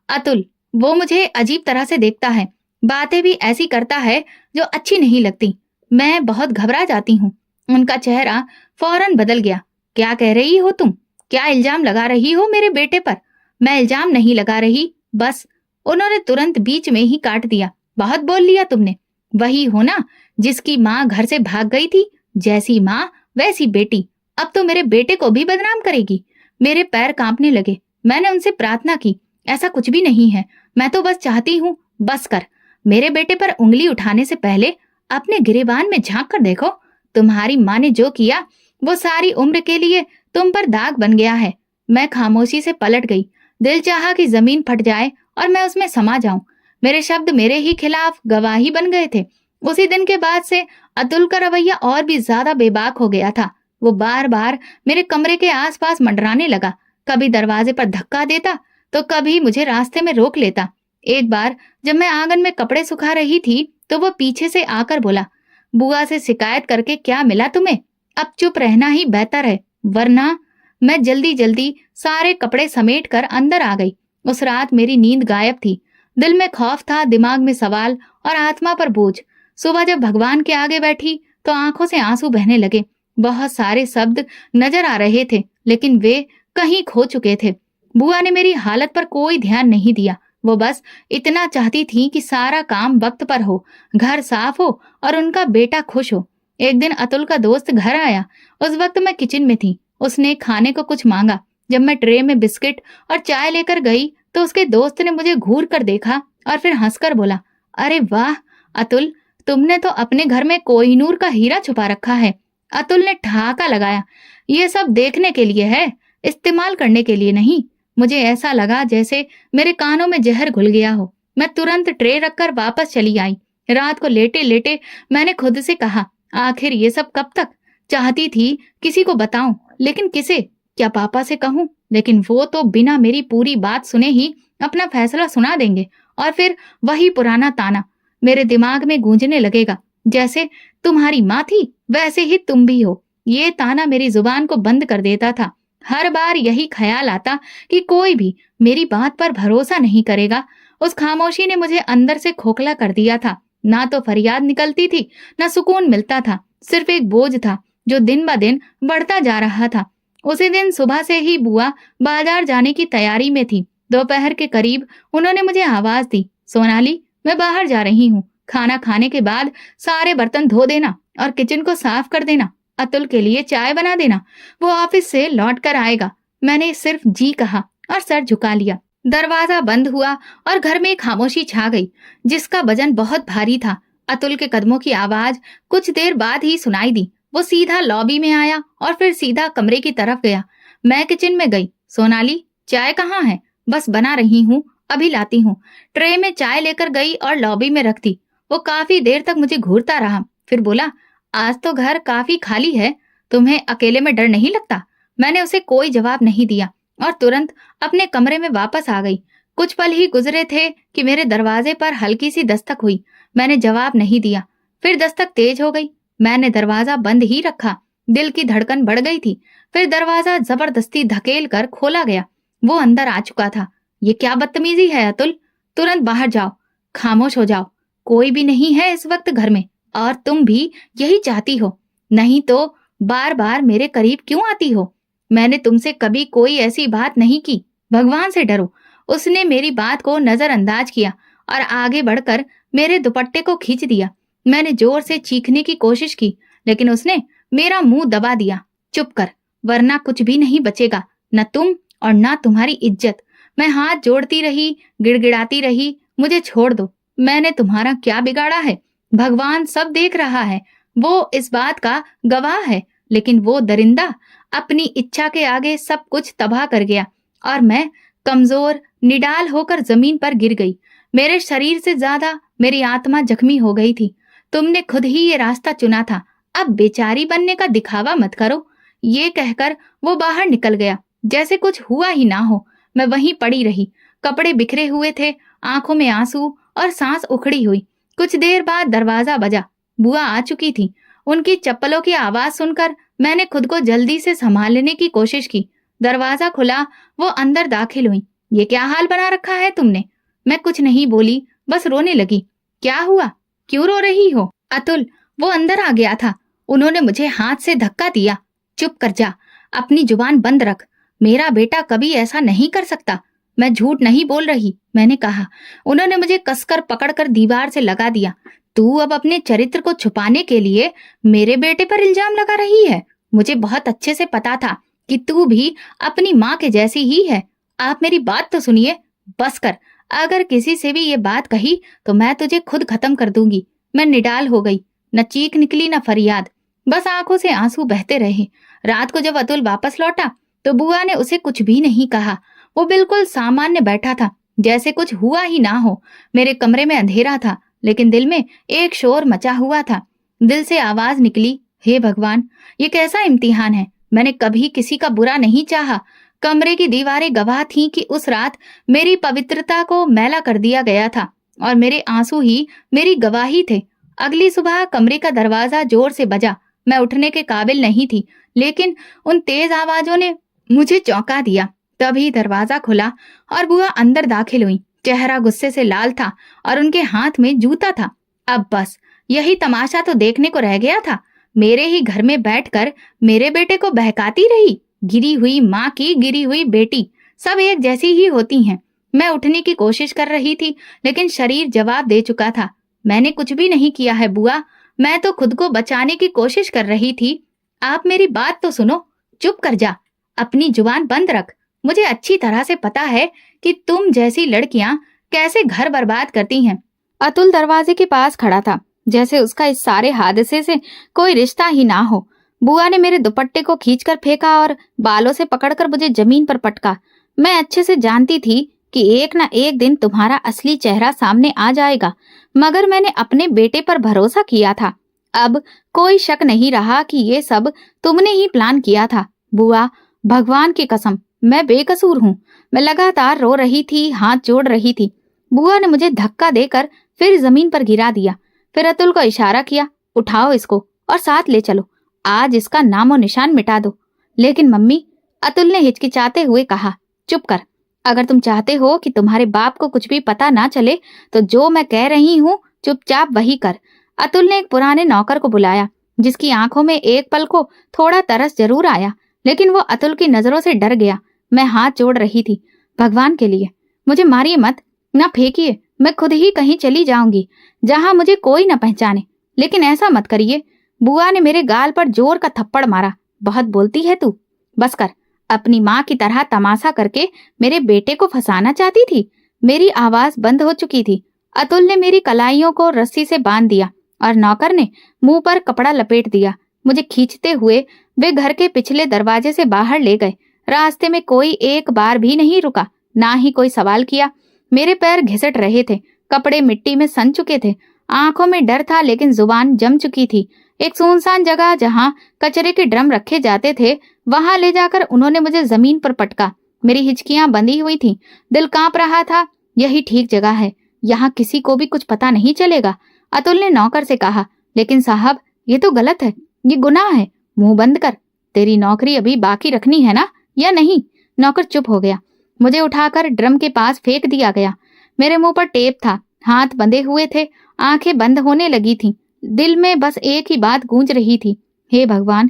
अतुल, वो मुझे अजीब तरह से देखता है, बातें भी ऐसी करता है जो अच्छी नहीं लगती। मैं बहुत घबरा जाती हूँ। उनका चेहरा फौरन बदल गया। क्या कह रही हो तुम? क्या इल्जाम लगा रही हो मेरे बेटे पर? मैं इल्जाम नहीं लगा रही, बस। उन्होंने तुरंत बीच में ही काट दिया। बहुत बोल लिया तुमने। वही हो ना जिसकी माँ घर से भाग गई थी, जैसी माँ वैसी बेटी। अब तो मेरे बेटे को भी बदनाम करेगी। मेरे पैर कांपने लगे। मैंने उनसे प्रार्थना की, ऐसा कुछ भी नहीं है। मैं तो बस चाहती हूँ, बस कर। मेरे बेटे पर उंगली उठाने से पहले अपने गिरेबान में झांक कर देखो। तुम्हारी माँ ने जो किया वो सारी उम्र के लिए तुम पर दाग बन गया है। मैं खामोशी से पलट गई। दिल चाहा कि जमीन फट जाए और मैं उसमें समा जाऊं। मेरे शब्द मेरे ही खिलाफ गवाही बन गए थे। उसी दिन के बाद से अतुल का रवैया और भी ज्यादा बेबाक हो गया था। वो बार बार मेरे कमरे के आसपास मंडराने लगा। कभी दरवाजे पर धक्का देता तो कभी मुझे रास्ते में रोक लेता। एक बार जब मैं आंगन में कपड़े सुखा रही थी तो वो पीछे से आकर बोला, बुआ से शिकायत करके क्या मिला तुम्हें? अब चुप रहना ही बेहतर है, वरना। मैं जल्दी जल्दी सारे कपड़े समेट कर अंदर आ गई। उस रात मेरी नींद गायब थी। दिल में खौफ था, दिमाग में सवाल और आत्मा पर बोझ। सुबह जब भगवान के आगे बैठी तो आंखों से आंसू बहने लगे। बहुत सारे शब्द नजर आ रहे थे लेकिन वे कहीं खो चुके थे। बुआ ने मेरी हालत पर कोई ध्यान नहीं दिया। वो बस इतना चाहती थी कि सारा काम वक्त पर हो, घर साफ हो और उनका बेटा खुश हो। एक दिन अतुल का दोस्त घर आया। उस वक्त मैं किचन में थी। उसने खाने को कुछ मांगा। जब मैं ट्रे में बिस्किट और चाय लेकर गई तो उसके दोस्त ने मुझे घूर कर देखा और फिर हंसकर बोला, अरे वाह अतुल, तुमने तो अपने घर में कोहिनूर का हीरा छुपा रखा है। अतुल ने ठहाका लगाया, ये सब देखने के लिए है, इस्तेमाल करने के लिए नहीं। मुझे ऐसा लगा जैसे मेरे कानों में जहर घुल गया हो। मैं तुरंत ट्रे रखकर वापस चली आई। रात को लेटे लेटे मैंने खुद से कहा, आखिर ये सब कब तक? चाहती थी किसी को बताऊं, लेकिन किसे? क्या पापा से कहूं? लेकिन वो तो बिना मेरी पूरी बात सुने ही अपना फैसला सुना देंगे और फिर वही पुराना ताना मेरे दिमाग में गूंजने लगेगा, जैसे तुम्हारी माँ थी वैसे ही तुम भी हो। ये ताना मेरी जुबान को बंद कर देता था। हर बार यही ख्याल आता कि कोई भी मेरी बात पर भरोसा नहीं करेगा। उस खामोशी ने मुझे अंदर से खोखला कर दिया था। ना तो फरियाद निकलती थी, ना सुकून मिलता था। सिर्फ एक बोझ था जो दिन ब दिन बढ़ता जा रहा था। उसी दिन सुबह से ही बुआ बाजार जाने की तैयारी में थी। दोपहर के करीब उन्होंने मुझे आवाज दी, सोनाली मैं बाहर जा रही हूँ। खाना खाने के बाद सारे बर्तन धो देना और किचन को साफ कर देना। अतुल के लिए चाय बना देना, वो ऑफिस से लौट कर आएगा। मैंने सिर्फ जी कहा और सर झुका लिया। दरवाजा बंद हुआ और घर में खामोशी छा गई जिसका वजन बहुत भारी था। अतुल के कदमों की आवाज कुछ देर बाद ही सुनाई दी। वो सीधा लॉबी में आया और फिर सीधा कमरे की तरफ गया। मैं किचन में गई। सोनाली चाय कहाँ है? बस बना रही हूँ, अभी लाती हूँ। ट्रे में चाय लेकर गई और लॉबी में रख दी। वो काफी देर तक मुझे घूरता रहा, फिर बोला, आज तो घर काफी खाली है, तुम्हें अकेले में डर नहीं लगता? मैंने उसे कोई जवाब नहीं दिया और तुरंत अपने कमरे में वापस आ गई। कुछ पल ही गुजरे थे कि मेरे दरवाजे पर हल्की सी दस्तक हुई। मैंने जवाब नहीं दिया। फिर दस्तक तेज हो गई। मैंने दरवाजा बंद ही रखा। दिल की धड़कन बढ़ गई थी। फिर दरवाजा जबरदस्ती धकेल कर खोला गया। वो अंदर आ चुका था। ये क्या बदतमीजी है अतुल, तुरंत बाहर जाओ। खामोश हो जाओ। कोई भी नहीं है इस वक्त घर में, और तुम भी यही चाहती हो। नहीं तो बार बार मेरे करीब क्यों आती हो? मैंने तुमसे कभी कोई ऐसी बात नहीं की। भगवान से डरो। उसने मेरी बात को नजरअंदाज किया और आगे बढ़कर मेरे दुपट्टे को खींच दिया। मैंने जोर से चीखने की कोशिश की, लेकिन उसने मेरा मुंह दबा दिया। चुप कर, वरना कुछ भी नहीं बचेगा, न तुम और न तुम्हारी इज्जत। मैं हाथ जोड़ती रही, गिड़गिड़ाती रही, मुझे छोड़ दो। मैंने तुम्हारा क्या बिगाड़ा है? भगवान सब देख रहा है, वो इस बात का गवाह है। लेकिन वो दरिंदा अपनी इच्छा के आगे सब कुछ तबाह कर गया और मैं कमजोर निडाल होकर जमीन पर गिर गई। मेरे शरीर से ज्यादा मेरी आत्मा जख्मी हो गई थी। तुमने खुद ही ये रास्ता चुना था, अब बेचारी बनने का दिखावा मत करो। ये कहकर वो बाहर निकल गया, जैसे कुछ हुआ ही ना हो। मैं वहीं पड़ी रही, कपड़े बिखरे हुए थे, आंखों में आंसू और सांस उखड़ी हुई। कुछ देर बाद दरवाजा बजा। बुआ आ चुकी थी। उनकी चप्पलों की आवाज सुनकर मैंने खुद को जल्दी से संभालने की कोशिश की। दरवाजा खुला, वो अंदर दाखिल हुई। ये क्या हाल बना रखा है तुमने? मैं कुछ नहीं बोली, बस रोने लगी। क्या हुआ? क्यों रो रही हो? अतुल, वो अंदर आ गया था। उन्होंने मुझे हाथ से धक्का दिया। चुप कर जा, अपनी जुबान बंद रख। मेरा बेटा कभी ऐसा नहीं कर सकता। मैं झूठ नहीं बोल रही, मैंने कहा। उन्होंने मुझे कसकर पकड़कर दीवार से लगा दिया। तू अब अपने चरित्र को छुपाने के लिए मेरे बेटे पर इल्जाम लगा रही है। मुझे बहुत अच्छे से पता था कि तू भी अपनी माँ के जैसी ही है। आप मेरी बात तो सुनिए। बस कर, अगर किसी से भी ये बात कही तो मैं तुझे खुद खत्म कर दूंगी। मैं निडाल हो गई, न चीख निकली न फरियाद, बस आंखों से आंसू बहते रहे। रात को जब अतुल वापस लौटा तो बुआ ने उसे कुछ भी नहीं कहा। वो बिल्कुल सामान्य बैठा था, जैसे कुछ हुआ ही ना हो। मेरे कमरे में अंधेरा था, लेकिन दिल में एक शोर मचा हुआ था। दिल से आवाज निकली, हे भगवान, ये कैसा इम्तिहान है? मैंने कभी किसी का बुरा नहीं चाहा। कमरे की दीवारें गवाह थीं कि उस रात मेरी पवित्रता को मैला कर दिया गया था और मेरे आंसू ही मेरी गवाही थे। अगली सुबह कमरे का दरवाजा जोर से बजा। मैं उठने के काबिल नहीं थी, लेकिन उन तेज आवाजों ने मुझे चौंका दिया। तभी दरवाजा खुला और बुआ अंदर दाखिल हुई। चेहरा गुस्से से लाल था और उनके हाथ में जूता था। अब बस यही तमाशा तो देखने को रह गया था। मेरे ही घर में बैठकर मेरे बेटे को बहकाती रही। गिरी हुई माँ की गिरी हुई बेटी, सब एक जैसी ही होती हैं। मैं उठने की कोशिश कर रही थी, लेकिन शरीर जवाब दे चुका था। मैंने कुछ भी नहीं किया है बुआ, मैं तो खुद को बचाने की कोशिश कर रही थी। आप मेरी बात तो सुनो। चुप कर जा, अपनी जुबान बंद रख। मुझे अच्छी तरह से पता है कि तुम जैसी लड़कियां कैसे घर बर्बाद करती हैं। अतुल दरवाजे के पास खड़ा था, जैसे उसका इस सारे हादसे से कोई रिश्ता ही ना हो। बुआ ने मेरे दुपट्टे को खींचकर फेंका और बालों से पकड़कर मुझे जमीन पर पटका। मैं अच्छे से जानती थी कि एक ना एक दिन तुम्हारा असली चेहरा सामने आ जाएगा, मगर मैंने अपने बेटे पर भरोसा किया था। अब कोई शक नहीं रहा कि ये सब तुमने ही प्लान किया था। बुआ, भगवान की कसम, मैं बेकसूर हूँ। मैं लगातार रो रही थी, हाथ जोड़ रही थी। बुआ ने मुझे धक्का देकर फिर जमीन पर गिरा दिया। फिर अतुल को इशारा किया, उठाओ इसको और साथ ले चलो, आज इसका नामो निशान मिटा दो। लेकिन मम्मी, अतुल ने हिचकिचाते हुए कहा, चुप कर। अगर तुम चाहते हो कि तुम्हारे बाप को कुछ भी पता ना चले तो जो मैं कह रही हूँ चुपचाप वही कर। अतुल ने एक पुराने नौकर को बुलाया, जिसकी आंखों में एक पल को थोड़ा तरस जरूर आया, लेकिन वो अतुल की नजरों से डर गया। मैं हाथ जोड़ रही थी, भगवान के लिए मुझे मारिए मत, न फेंकिए। मैं खुद ही कहीं चली जाऊंगी जहां मुझे कोई न पहचाने, लेकिन ऐसा मत करिए। बुआ ने मेरे गाल पर जोर का थप्पड़ मारा। बहुत बोलती है तू, बस कर। अपनी माँ की तरह तमाशा करके मेरे बेटे को फंसाना चाहती थी। मेरी आवाज बंद हो चुकी थी। अतुल ने मेरी कलाइयों को रस्सी से बांध दिया और नौकर ने मुंह पर कपड़ा लपेट दिया। मुझे खींचते हुए वे घर के पिछले दरवाजे से बाहर ले गए। रास्ते में कोई एक बार भी नहीं रुका, ना ही कोई सवाल किया। मेरे पैर घिसट रहे थे, कपड़े मिट्टी में सन चुके थे, आंखों में डर था, लेकिन जुबान जम चुकी थी। एक सुनसान जगह जहां कचरे के ड्रम रखे जाते थे, वहां ले जाकर उन्होंने मुझे जमीन पर पटका। मेरी हिचकियां बंधी हुई थीं, दिल कांप रहा था। यही ठीक जगह है, यहाँ किसी को भी कुछ पता नहीं चलेगा, अतुल ने नौकर से कहा। लेकिन साहब, ये तो गलत है, ये गुनाह है। मुंह बंद कर। तेरी नौकरी अभी बाकी रखनी है ना, या नहीं? नौकर चुप हो गया। मुझे उठाकर ड्रम के पास फेंक दिया गया। मेरे मुंह पर टेप था, हाथ बंधे हुए थे, आंखें बंद होने लगी थीं। दिल में बस एक ही बात गूंज रही थी, हे भगवान,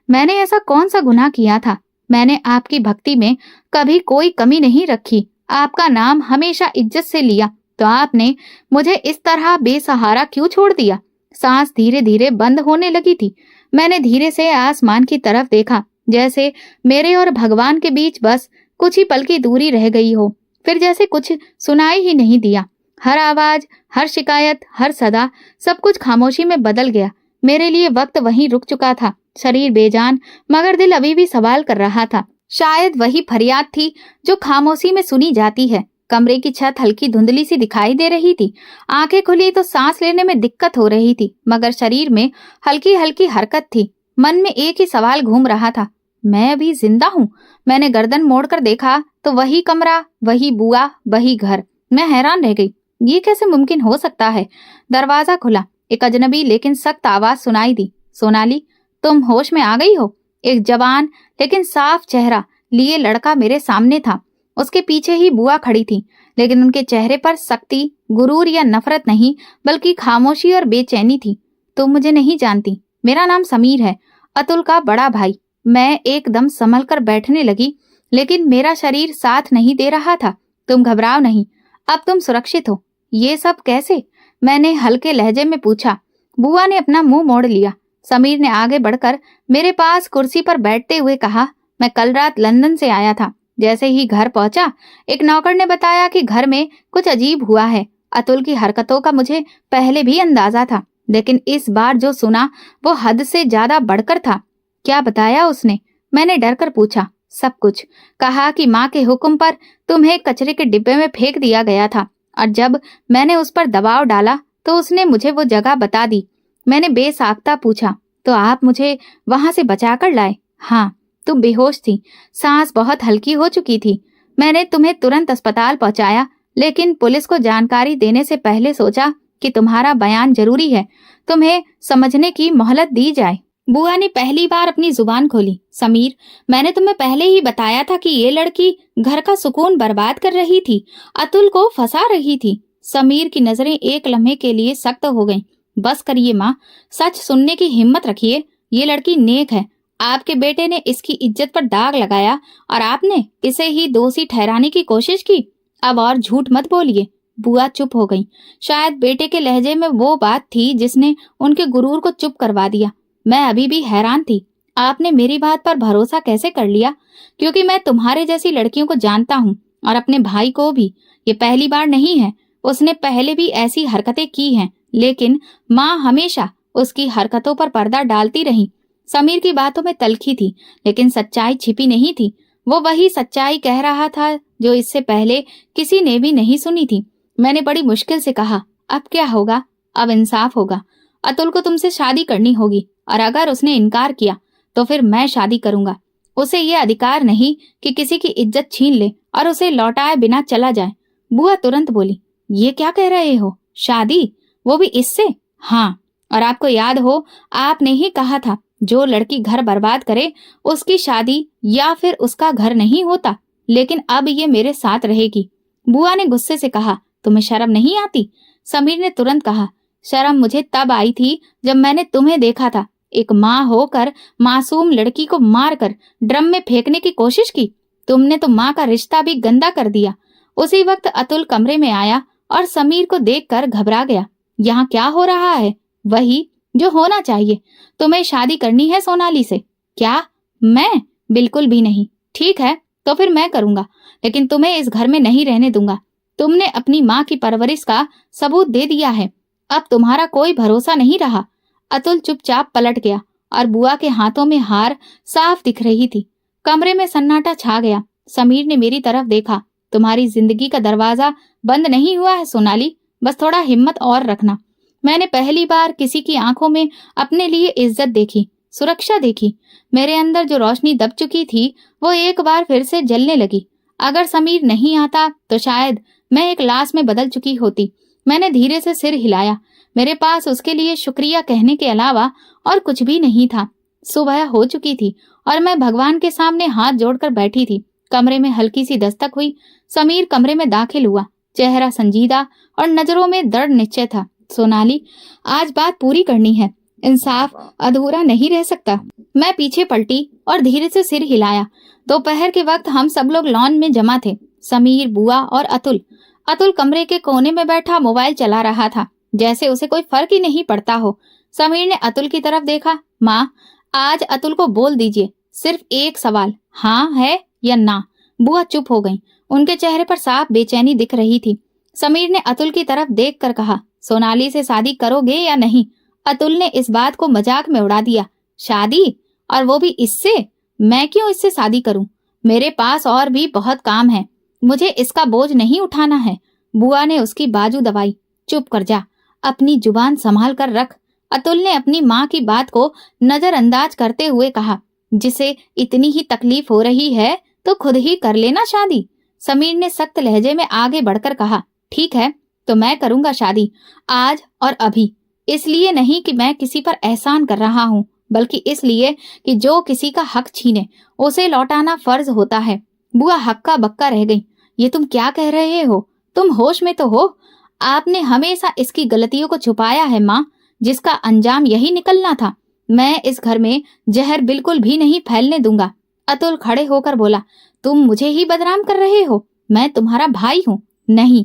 मैंने ऐसा कौन सा गुनाह किया था? मैंने आपकी भक्ति में कभी कोई कमी नहीं रखी, आपका नाम हमेशा इज्जत से लिया, तो आपने मुझे इस तरह बेसहारा क्यों छोड़ दिया? सांस धीरे धीरे बंद होने लगी थी। मैंने धीरे से आसमान की तरफ देखा, जैसे मेरे और भगवान के बीच बस कुछ ही पल की दूरी रह गई हो। फिर जैसे कुछ सुनाई ही नहीं दिया। हर आवाज, हर शिकायत, हर सदा, सब कुछ खामोशी में बदल गया। मेरे लिए वक्त वहीं रुक चुका था, शरीर बेजान, मगर दिल अभी भी सवाल कर रहा था। शायद वही फरियाद थी जो खामोशी में सुनी जाती है। कमरे की छत हल्की धुंधली सी दिखाई दे रही थी। आंखें खुली तो सांस लेने में दिक्कत हो रही थी, मगर शरीर में हल्की हल्की हरकत थी। मन में एक ही सवाल घूम रहा था, मैं अभी जिंदा हूँ? मैंने गर्दन मोड़कर देखा तो वही कमरा, वही बुआ, वही घर। मैं हैरान रह गई, ये कैसे मुमकिन हो सकता है? दरवाजा खुला, एक अजनबी लेकिन सख्त आवाज सुनाई दी, सोनाली, तुम होश में आ गई हो? एक जवान लेकिन साफ चेहरा लिए लड़का मेरे सामने था। उसके पीछे ही बुआ खड़ी थी, लेकिन उनके चेहरे पर सख्ती, गुरूर या नफरत नहीं, बल्कि खामोशी और बेचैनी थी। तुम मुझे नहीं जानती, मेरा नाम समीर है, अतुल का बड़ा भाई। मैं एकदम संभल कर बैठने लगी, लेकिन मेरा शरीर साथ नहीं दे रहा था। तुम घबराओ नहीं, अब तुम सुरक्षित हो। ये सब कैसे? मैंने हल्के लहजे में पूछा। बुआ ने अपना मुंह मोड़ लिया। समीर ने आगे बढ़कर मेरे पास कुर्सी पर बैठते हुए कहा, मैं कल रात लंदन से आया था। जैसे ही घर पहुंचा, एक नौकर ने बताया कि घर में कुछ अजीब हुआ है। अतुल की हरकतों का मुझे पहले भी अंदाजा था, लेकिन इस बार जो सुना वो हद से ज्यादा बढ़कर था। क्या बताया उसने? मैंने डर कर पूछा। सब कुछ। कहा कि माँ के हुक्म पर तुम्हें कचरे के डिब्बे में फेंक दिया गया था, और जब मैंने उस पर दबाव डाला तो उसने मुझे वो जगह बता दी। मैंने बेसाख्ता पूछा, तो आप मुझे वहां से बचा कर लाए? हाँ, तुम बेहोश थी, सांस बहुत हल्की हो चुकी थी। मैंने तुम्हें तुरंत अस्पताल पहुंचाया, लेकिन पुलिस को जानकारी देने से पहले सोचा कि तुम्हारा बयान जरूरी है, तुम्हें समझने की मोहलत दी जाए। बुआ ने पहली बार अपनी जुबान खोली। समीर, मैंने तुम्हें पहले ही बताया था कि ये लड़की घर का सुकून बर्बाद कर रही थी, अतुल को फंसा रही थी। समीर की नजरें एक लम्हे के लिए सख्त हो गईं। बस करिए माँ, सच सुनने की हिम्मत रखिए। ये लड़की नेक है। आपके बेटे ने इसकी इज्जत पर दाग लगाया और आपने इसे ही दोषी ठहराने की कोशिश की। अब और झूठ मत बोलिए। बुआ चुप हो गई। शायद बेटे के लहजे में वो बात थी जिसने उनके गुरूर को चुप करवा दिया। मैं अभी भी हैरान थी, आपने मेरी बात पर भरोसा कैसे कर लिया? क्योंकि मैं तुम्हारे जैसी लड़कियों को जानता हूँ, और अपने भाई को भी। ये पहली बार नहीं है, उसने पहले भी ऐसी हरकतें की हैं, लेकिन माँ हमेशा उसकी हरकतों पर पर्दा डालती रही। समीर की बातों में तल्खी थी, लेकिन सच्चाई छिपी नहीं थी। वो वही सच्चाई कह रहा था जो इससे पहले किसी ने भी नहीं सुनी थी। मैंने बड़ी मुश्किल से कहा, अब क्या होगा? अब इंसाफ होगा। अतुल को तुमसे शादी करनी होगी, और अगर उसने इनकार किया तो फिर मैं शादी करूंगा। उसे ये अधिकार नहीं कि किसी की इज्जत छीन ले और उसे लौटाए बिना चला जाए। बुआ तुरंत बोली, ये क्या कह रहे हो? शादी? वो भी इससे? हाँ, और आपको याद हो, आपने ही कहा था जो लड़की घर बर्बाद करे उसकी शादी या फिर उसका घर नहीं होता। लेकिन अब ये मेरे साथ रहेगी। बुआ ने गुस्से से कहा, तुम्हें शर्म नहीं आती? समीर ने तुरंत कहा, शर्म मुझे तब आई थी जब मैंने तुम्हें देखा था। एक माँ होकर मासूम लड़की को मारकर ड्रम में फेंकने की कोशिश की। तुमने तो माँ का रिश्ता भी गंदा कर दिया। उसी वक्त अतुल कमरे में आया और समीर को देखकर घबरा गया। यहाँ क्या हो रहा है? वही जो होना चाहिए। तुम्हें शादी करनी है सोनाली से? क्या? मैं? बिल्कुल भी नहीं। ठीक है, तो फिर मैं करूंगा, लेकिन तुम्हें इस घर में नहीं रहने दूंगा। तुमने अपनी माँ की परवरिश का सबूत दे दिया है, अब तुम्हारा कोई भरोसा नहीं रहा। अतुल चुपचाप पलट गया और बुआ के हाथों में हार साफ दिख रही थी। कमरे में सन्नाटा छा गया। समीर ने मेरी तरफ देखा। तुम्हारी जिंदगी का दरवाजा बंद नहीं हुआ है सोनाली, बस थोड़ा हिम्मत और रखना। मैंने पहली बार किसी की आंखों में अपने लिए इज्जत देखी, सुरक्षा देखी। मेरे अंदर जो रोशनी दब चुकी थी वो एक बार फिर से जलने लगी। अगर समीर नहीं आता तो शायद मैं एक लाश में बदल चुकी होती। मैंने धीरे से सिर हिलाया। मेरे पास उसके लिए शुक्रिया कहने के अलावा और कुछ भी नहीं था। सुबह हो चुकी थी और मैं भगवान के सामने हाथ जोड़कर बैठी थी। कमरे में हल्की सी दस्तक हुई। समीर कमरे में दाखिल हुआ। चेहरा संजीदा और नजरों में दृढ़ निश्चय था। सोनाली, आज बात पूरी करनी है, इंसाफ अधूरा नहीं रह सकता। मैं पीछे पलटी और धीरे से सिर हिलाया। दोपहर के वक्त हम सब लोग लॉन में जमा थे। समीर, बुआ और अतुल। अतुल कमरे के कोने में बैठा मोबाइल चला रहा था, जैसे उसे कोई फर्क ही नहीं पड़ता हो। समीर ने अतुल की तरफ देखा। माँ, आज अतुल को बोल दीजिए, सिर्फ एक सवाल, हाँ है या ना। बुआ चुप हो गई। उनके चेहरे पर साफ बेचैनी दिख रही थी। समीर ने अतुल की तरफ देखकर कहा, सोनाली से शादी करोगे या नहीं? अतुल ने इस बात को मजाक में उड़ा दिया। शादी? और वो भी इससे? मैं क्यों इससे शादी करूं? मेरे पास और भी बहुत काम है, मुझे इसका बोझ नहीं उठाना है। बुआ ने उसकी बाजू दबाई। चुप कर जा, अपनी जुबान संभाल कर रख। अतुल ने अपनी माँ की बात को नजरअंदाज करते हुए कहा, जिसे इतनी ही तकलीफ हो रही है तो खुद ही कर लेना शादी। समीर ने सख्त लहजे में आगे बढ़कर कहा, ठीक है तो मैं करूंगा शादी, आज और अभी। इसलिए नहीं कि मैं किसी पर एहसान कर रहा हूँ, बल्कि इसलिए कि जो किसी का हक छीने उसे लौटाना फर्ज होता है। बुआ हक्का बक्का रह गई। ये तुम क्या कह रहे हो? तुम होश में तो हो? आपने हमेशा इसकी गलतियों को छुपाया है माँ, जिसका अंजाम यही निकलना था। मैं इस घर में जहर बिल्कुल भी नहीं फैलने दूंगा। अतुल खड़े होकर बोला, तुम मुझे ही बदनाम कर रहे हो? मैं तुम्हारा भाई हूँ? नहीं,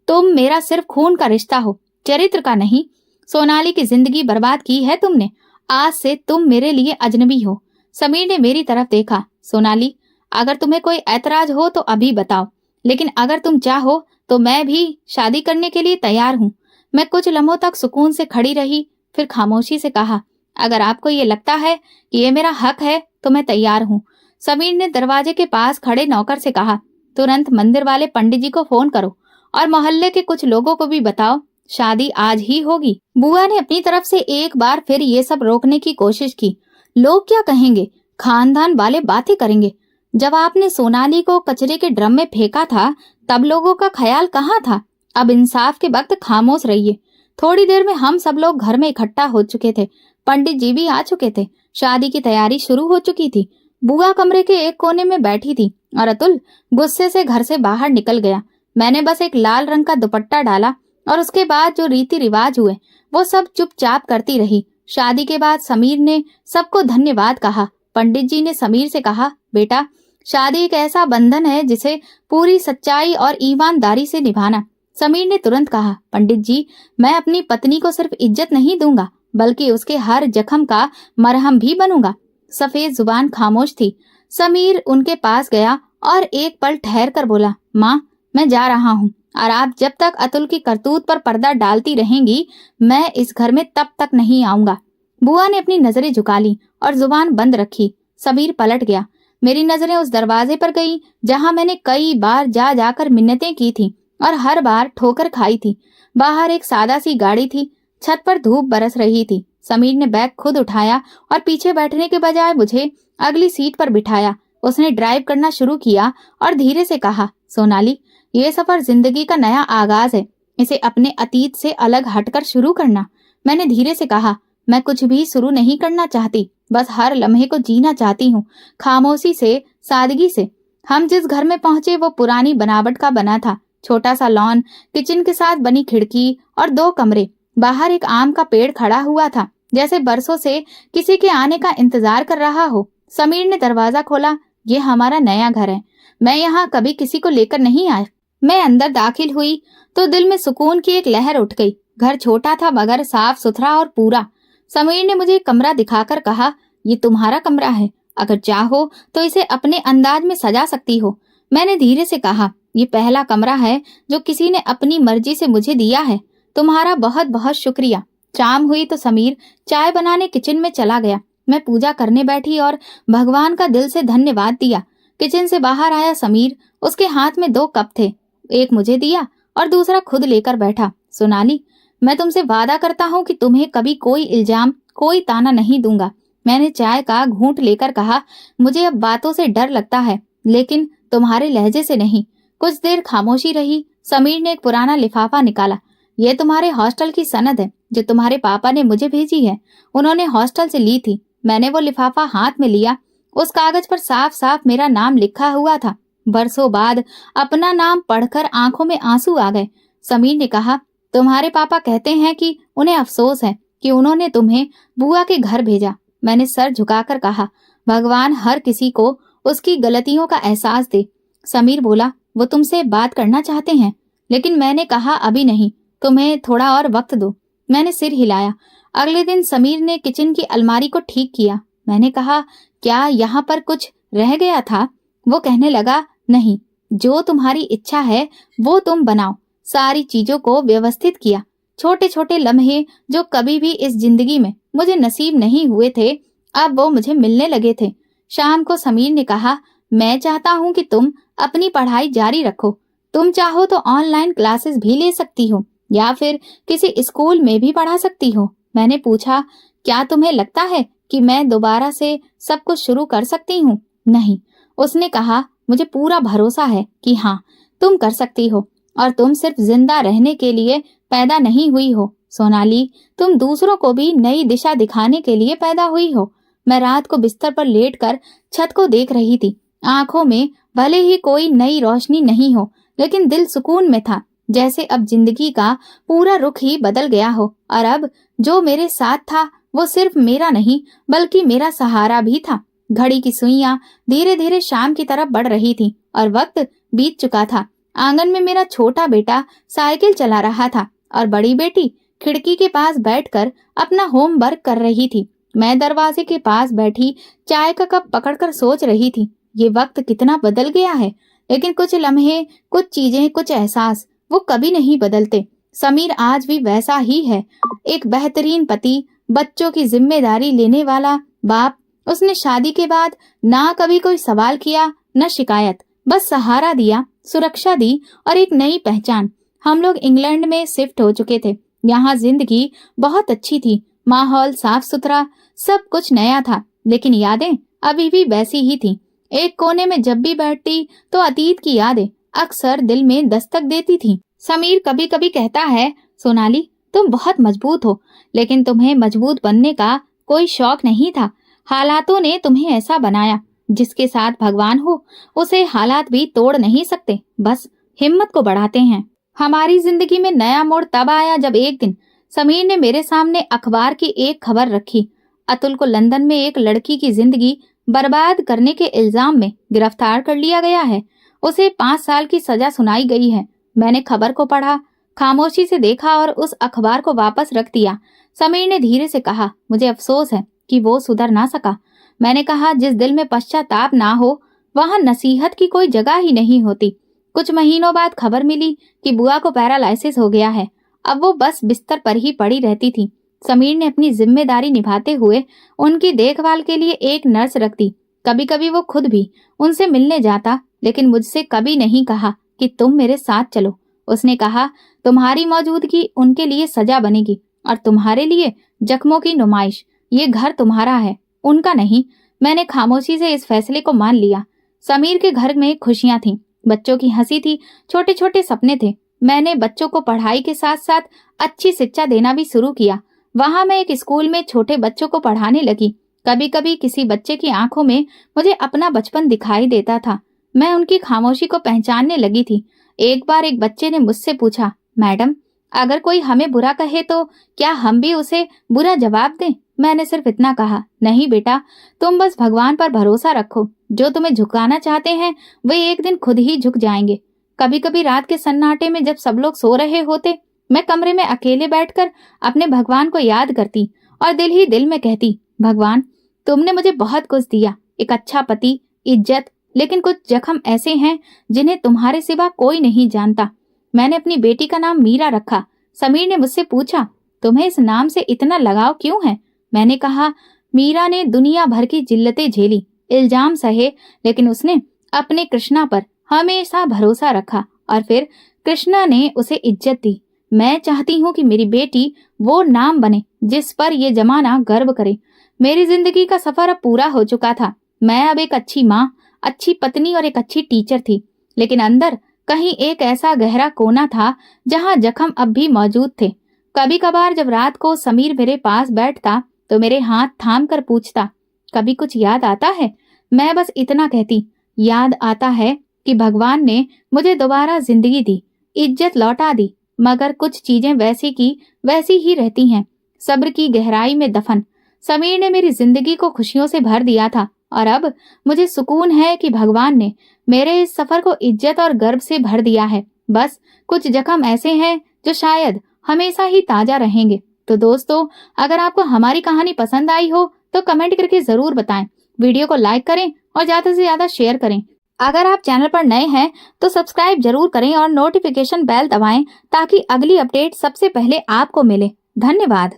तुम मेरा सिर्फ खून का रिश्ता हो, चरित्र का नहीं। सोनाली की जिंदगी बर्बाद की है तुमने। आज से तुम मेरे लिए अजनबी हो। समीर ने मेरी तरफ देखा। सोनाली, अगर तुम्हें कोई ऐतराज हो तो अभी बताओ, लेकिन अगर तुम चाहो तो मैं भी शादी करने के लिए तैयार हूँ। मैं कुछ लम्हों तक सुकून से खड़ी रही, फिर खामोशी से कहा, अगर आपको ये लगता है कि ये मेरा हक है तो मैं तैयार हूँ। समीर ने दरवाजे के पास खड़े नौकर से कहा, तुरंत मंदिर वाले पंडित जी को फोन करो और मोहल्ले के कुछ लोगों को भी बताओ, शादी आज ही होगी। बुआ ने अपनी तरफ से एक बार फिर ये सब रोकने की कोशिश की। लोग क्या कहेंगे? खानदान वाले बातें करेंगे। जब आपने सोनाली को कचरे के ड्रम में फेंका था तब लोगों का ख्याल कहाँ था? अब इंसाफ के वक्त खामोश रहिए। थोड़ी देर में हम सब लोग घर में इकट्ठा हो चुके थे। पंडित जी भी आ चुके थे। शादी की तैयारी शुरू हो चुकी थी। बुआ कमरे के एक कोने में बैठी थी और अतुल गुस्से से घर से बाहर निकल गया। मैंने बस एक लाल रंग का दुपट्टा डाला और उसके बाद जो रीति रिवाज हुए वो सब चुपचाप करती रही। शादी के बाद समीर ने सबको धन्यवाद कहा। पंडित जी ने समीर से कहा, बेटा, शादी एक ऐसा बंधन है जिसे पूरी सच्चाई और ईमानदारी से निभाना। समीर ने तुरंत कहा, पंडित जी, मैं अपनी पत्नी को सिर्फ इज्जत नहीं दूंगा बल्कि उसके हर जख्म का मरहम भी बनूंगा। सफेद जुबान खामोश थी। समीर उनके पास गया और एक पल ठहर कर बोला, माँ, मैं जा रहा हूँ और आप जब तक अतुल की करतूत पर पर्दा डालती रहेंगी मैं इस घर में तब तक नहीं आऊंगा। बुआ ने अपनी नजरें झुका ली और जुबान बंद रखी। समीर पलट गया। मेरी नजरें उस दरवाजे पर गई जहां मैंने कई बार जा जाकर मिन्नतें की थी और हर बार ठोकर खाई थी। बाहर एक सादा सी गाड़ी थी। छत पर धूप बरस रही थी। समीर ने बैग खुद उठाया और पीछे बैठने के बजाय मुझे अगली सीट पर बिठाया। उसने ड्राइव करना शुरू किया और धीरे से कहा, सोनाली, ये सफर जिंदगी का नया आगाज है, इसे अपने अतीत से अलग हटकर शुरू करना। मैंने धीरे से कहा, मैं कुछ भी शुरू नहीं करना चाहती, बस हर लम्हे को जीना चाहती हूँ, खामोशी से, सादगी से। हम जिस घर में पहुंचे वो पुरानी बनावट का बना था। छोटा सा लॉन, किचन के साथ बनी खिड़की और 2 कमरे। बाहर एक आम का पेड़ खड़ा हुआ था, जैसे बरसों से किसी के आने का इंतजार कर रहा हो। समीर ने दरवाजा खोला। ये हमारा नया घर है, मैं यहाँ कभी किसी को लेकर नहीं आया। मैं अंदर दाखिल हुई तो दिल में सुकून की एक लहर उठ गई। घर छोटा था मगर साफ सुथरा और पूरा। समीर ने मुझे कमरा दिखाकर कहा, ये तुम्हारा कमरा है, अगर चाहो तो इसे अपने अंदाज में सजा सकती हो। मैंने धीरे से कहा, ये पहला कमरा है जो किसी ने अपनी मर्जी से मुझे दिया है। तुम्हारा बहुत बहुत शुक्रिया। शाम हुई तो समीर चाय बनाने किचन में चला गया। मैं पूजा करने बैठी और भगवान का दिल से धन्यवाद दिया। किचन से बाहर आया समीर। उसके हाथ में 2 कप थे, एक मुझे दिया और दूसरा खुद लेकर बैठा। सोनाली, मैं तुमसे वादा करता हूँ कि तुम्हें कभी कोई इल्जाम, कोई ताना नहीं दूंगा। मैंने चाय का घूंट लेकर कहा, मुझे अब बातों से डर लगता है, लेकिन तुम्हारे लहजे से नहीं। कुछ देर खामोशी रही। समीर ने एक पुराना लिफाफा निकाला। ये तुम्हारे हॉस्टल की सनद है जो तुम्हारे पापा ने मुझे भेजी है, उन्होंने हॉस्टल से ली थी। मैंने वो लिफाफा हाथ में लिया। उस कागज पर साफ साफ मेरा नाम लिखा हुआ था। बरसों बाद अपना नाम पढ़कर आंखों में आंसू आ गए। समीर ने कहा, तुम्हारे पापा कहते हैं कि उन्हें अफसोस है कि उन्होंने तुम्हें बुआ के घर भेजा। मैंने सर झुकाकर कहा, भगवान हर किसी को उसकी गलतियों का एहसास दे। समीर बोला, वो तुमसे बात करना चाहते हैं। लेकिन मैंने कहा, अभी नहीं, तुम्हें थोड़ा और वक्त दो। मैंने सिर हिलाया। अगले दिन समीर ने किचन की अलमारी को ठीक किया। मैंने कहा, क्या यहाँ पर कुछ रह गया था? वो कहने लगा, नहीं, जो तुम्हारी इच्छा है वो तुम बनाओ। सारी चीजों को व्यवस्थित किया। छोटे छोटे लम्हे जो कभी भी इस जिंदगी में मुझे नसीब नहीं हुए थे, अब वो मुझे मिलने लगे थे। शाम को समीर ने कहा, मैं चाहता हूँ कि तुम अपनी पढ़ाई जारी रखो। तुम चाहो तो ऑनलाइन क्लासेस भी ले सकती हो या फिर किसी स्कूल में भी पढ़ा सकती हो। मैंने पूछा, क्या तुम्हें लगता है कि मैं दोबारा से सब कुछ शुरू कर सकती हूँ? नहीं। उसने कहा, मुझे पूरा भरोसा है कि हाँ, तुम कर सकती हो और तुम सिर्फ जिंदा रहने के लिए पैदा नहीं हुई हो सोनाली, तुम दूसरों को भी नई दिशा दिखाने के लिए पैदा हुई हो। मैं रात को बिस्तर पर लेटकर छत को देख रही थी। आंखों में भले ही कोई नई रोशनी नहीं हो, लेकिन दिल सुकून में था, जैसे अब जिंदगी का पूरा रुख ही बदल गया हो। और अब जो मेरे साथ था वो सिर्फ मेरा नहीं बल्कि मेरा सहारा भी था। घड़ी की सुइयां धीरे धीरे शाम की तरफ बढ़ रही थी और वक्त बीत चुका था। आंगन में मेरा छोटा बेटा साइकिल चला रहा था और बड़ी बेटी खिड़की के पास बैठकर अपना होमवर्क कर रही थी। मैं दरवाजे के पास बैठी चाय का कप पकड़कर सोच रही थी, ये वक्त कितना बदल गया है, लेकिन कुछ लम्हे, कुछ चीजें, कुछ एहसास वो कभी नहीं बदलते। समीर आज भी वैसा ही है, एक बेहतरीन पति, बच्चों की जिम्मेदारी लेने वाला बाप। उसने शादी के बाद ना कभी कोई सवाल किया, न शिकायत, बस सहारा दिया, सुरक्षा दी और एक नई पहचान। हम लोग इंग्लैंड में शिफ्ट हो चुके थे। यहाँ जिंदगी बहुत अच्छी थी, माहौल साफ सुथरा, सब कुछ नया था, लेकिन यादें अभी भी वैसी ही थी। एक कोने में जब भी बैठती तो अतीत की यादें अक्सर दिल में दस्तक देती थी। समीर कभी कभी कहता है, सोनाली तुम बहुत मजबूत हो, लेकिन तुम्हें मजबूत बनने का कोई शौक नहीं था। हालातों ने तुम्हें ऐसा बनाया। जिसके साथ भगवान हो उसे हालात भी तोड़ नहीं सकते, बस हिम्मत को बढ़ाते हैं। हमारी जिंदगी में नया मोड़ तब आया जब एक दिन समीर ने मेरे सामने अखबार की एक खबर रखी। अतुल को लंदन में एक लड़की की जिंदगी बर्बाद करने के इल्जाम में गिरफ्तार कर लिया गया है। उसे 5 साल की सजा सुनाई गई है। मैंने खबर को पढ़ा, खामोशी से देखा और उस अखबार को वापस रख दिया। समीर ने धीरे से कहा, मुझे अफसोस है कि वो सुधर ना सका। मैंने कहा, जिस दिल में पश्चाताप ना हो वहां नसीहत की कोई जगह ही नहीं होती। कुछ महीनों बाद खबर मिली कि बुआ को पैरालाइसिस हो गया है। अब वो बस बिस्तर पर ही पड़ी रहती थी। समीर ने अपनी जिम्मेदारी निभाते हुए उनकी देखभाल के लिए एक नर्स रख दी। कभी कभी वो खुद भी उनसे मिलने जाता, लेकिन मुझसे कभी नहीं कहा कि तुम मेरे साथ चलो। उसने कहा, तुम्हारी मौजूदगी उनके लिए सजा बनेगी और तुम्हारे लिए जख्मों की नुमाइश। ये घर तुम्हारा है, उनका नहीं। मैंने खामोशी से इस फैसले को मान लिया। समीर के घर में खुशियां थीं, बच्चों की हंसी थी, छोटे छोटे सपने थे। मैंने बच्चों को पढ़ाई के साथ साथ अच्छी शिक्षा देना भी शुरू किया। वहां मैं एक स्कूल में छोटे बच्चों को पढ़ाने लगी। कभी कभी किसी बच्चे की आंखों में मुझे अपना बचपन दिखाई देता था। मैं उनकी खामोशी को पहचानने लगी थी। एक बार एक बच्चे ने मुझसे पूछा, मैडम, अगर कोई हमें बुरा कहे तो क्या हम भी उसे बुरा जवाब दें? मैंने सिर्फ इतना कहा, नहीं बेटा, तुम बस भगवान पर भरोसा रखो। जो तुम्हें झुकाना चाहते हैं वे एक दिन खुद ही झुक जाएंगे। कभी कभी रात के सन्नाटे में जब सब लोग सो रहे होते, मैं कमरे में अकेले बैठकर अपने भगवान को याद करती और दिल ही दिल में कहती, भगवान, तुमने मुझे बहुत कुछ दिया, एक अच्छा पति, इज्जत, लेकिन कुछ जख्म ऐसे हैं जिन्हें तुम्हारे सिवा कोई नहीं जानता। मैंने अपनी बेटी का नाम मीरा रखा। समीर ने मुझसे पूछा, तुम्हें इस नाम से इतना लगाव क्यों है? मैंने कहा, मीरा ने दुनिया भर की जिल्लतें झेली, इल्जाम सहे, लेकिन उसने अपने कृष्णा पर हमेशा भरोसा रखा और फिर कृष्णा ने उसे इज्जत दी। मैं चाहती हूँ कि मेरी बेटी वो नाम बने जिस पर ये जमाना गर्व करे। मेरी जिंदगी का सफर अब पूरा हो चुका था। मैं अब एक अच्छी माँ, अच्छी पत्नी और एक अच्छी टीचर थी, लेकिन अंदर कहीं एक ऐसा गहरा कोना था जहाँ जख्म अब भी मौजूद थे। कभी कभार जब रात को समीर मेरे पास बैठता तो मेरे हाथ थाम कर पूछता, कभी कुछ याद आता है? मैं बस इतना कहती, याद आता है कि भगवान ने मुझे दोबारा जिंदगी दी, इज्जत लौटा दी, मगर कुछ चीजें वैसी की वैसी ही रहती हैं, सब्र की गहराई में दफन। समीर ने मेरी जिंदगी को खुशियों से भर दिया था और अब मुझे सुकून है कि भगवान ने मेरे इस सफर को इज्जत और गर्व से भर दिया है। बस कुछ जख्म ऐसे हैं जो शायद हमेशा ही ताजा रहेंगे। तो दोस्तों, अगर आपको हमारी कहानी पसंद आई हो तो कमेंट करके जरूर बताएं। वीडियो को लाइक करें और ज्यादा से ज्यादा शेयर करें। अगर आप चैनल पर नए हैं तो सब्सक्राइब जरूर करें और नोटिफिकेशन बेल दबाएं ताकि अगली अपडेट सबसे पहले आपको मिले। धन्यवाद।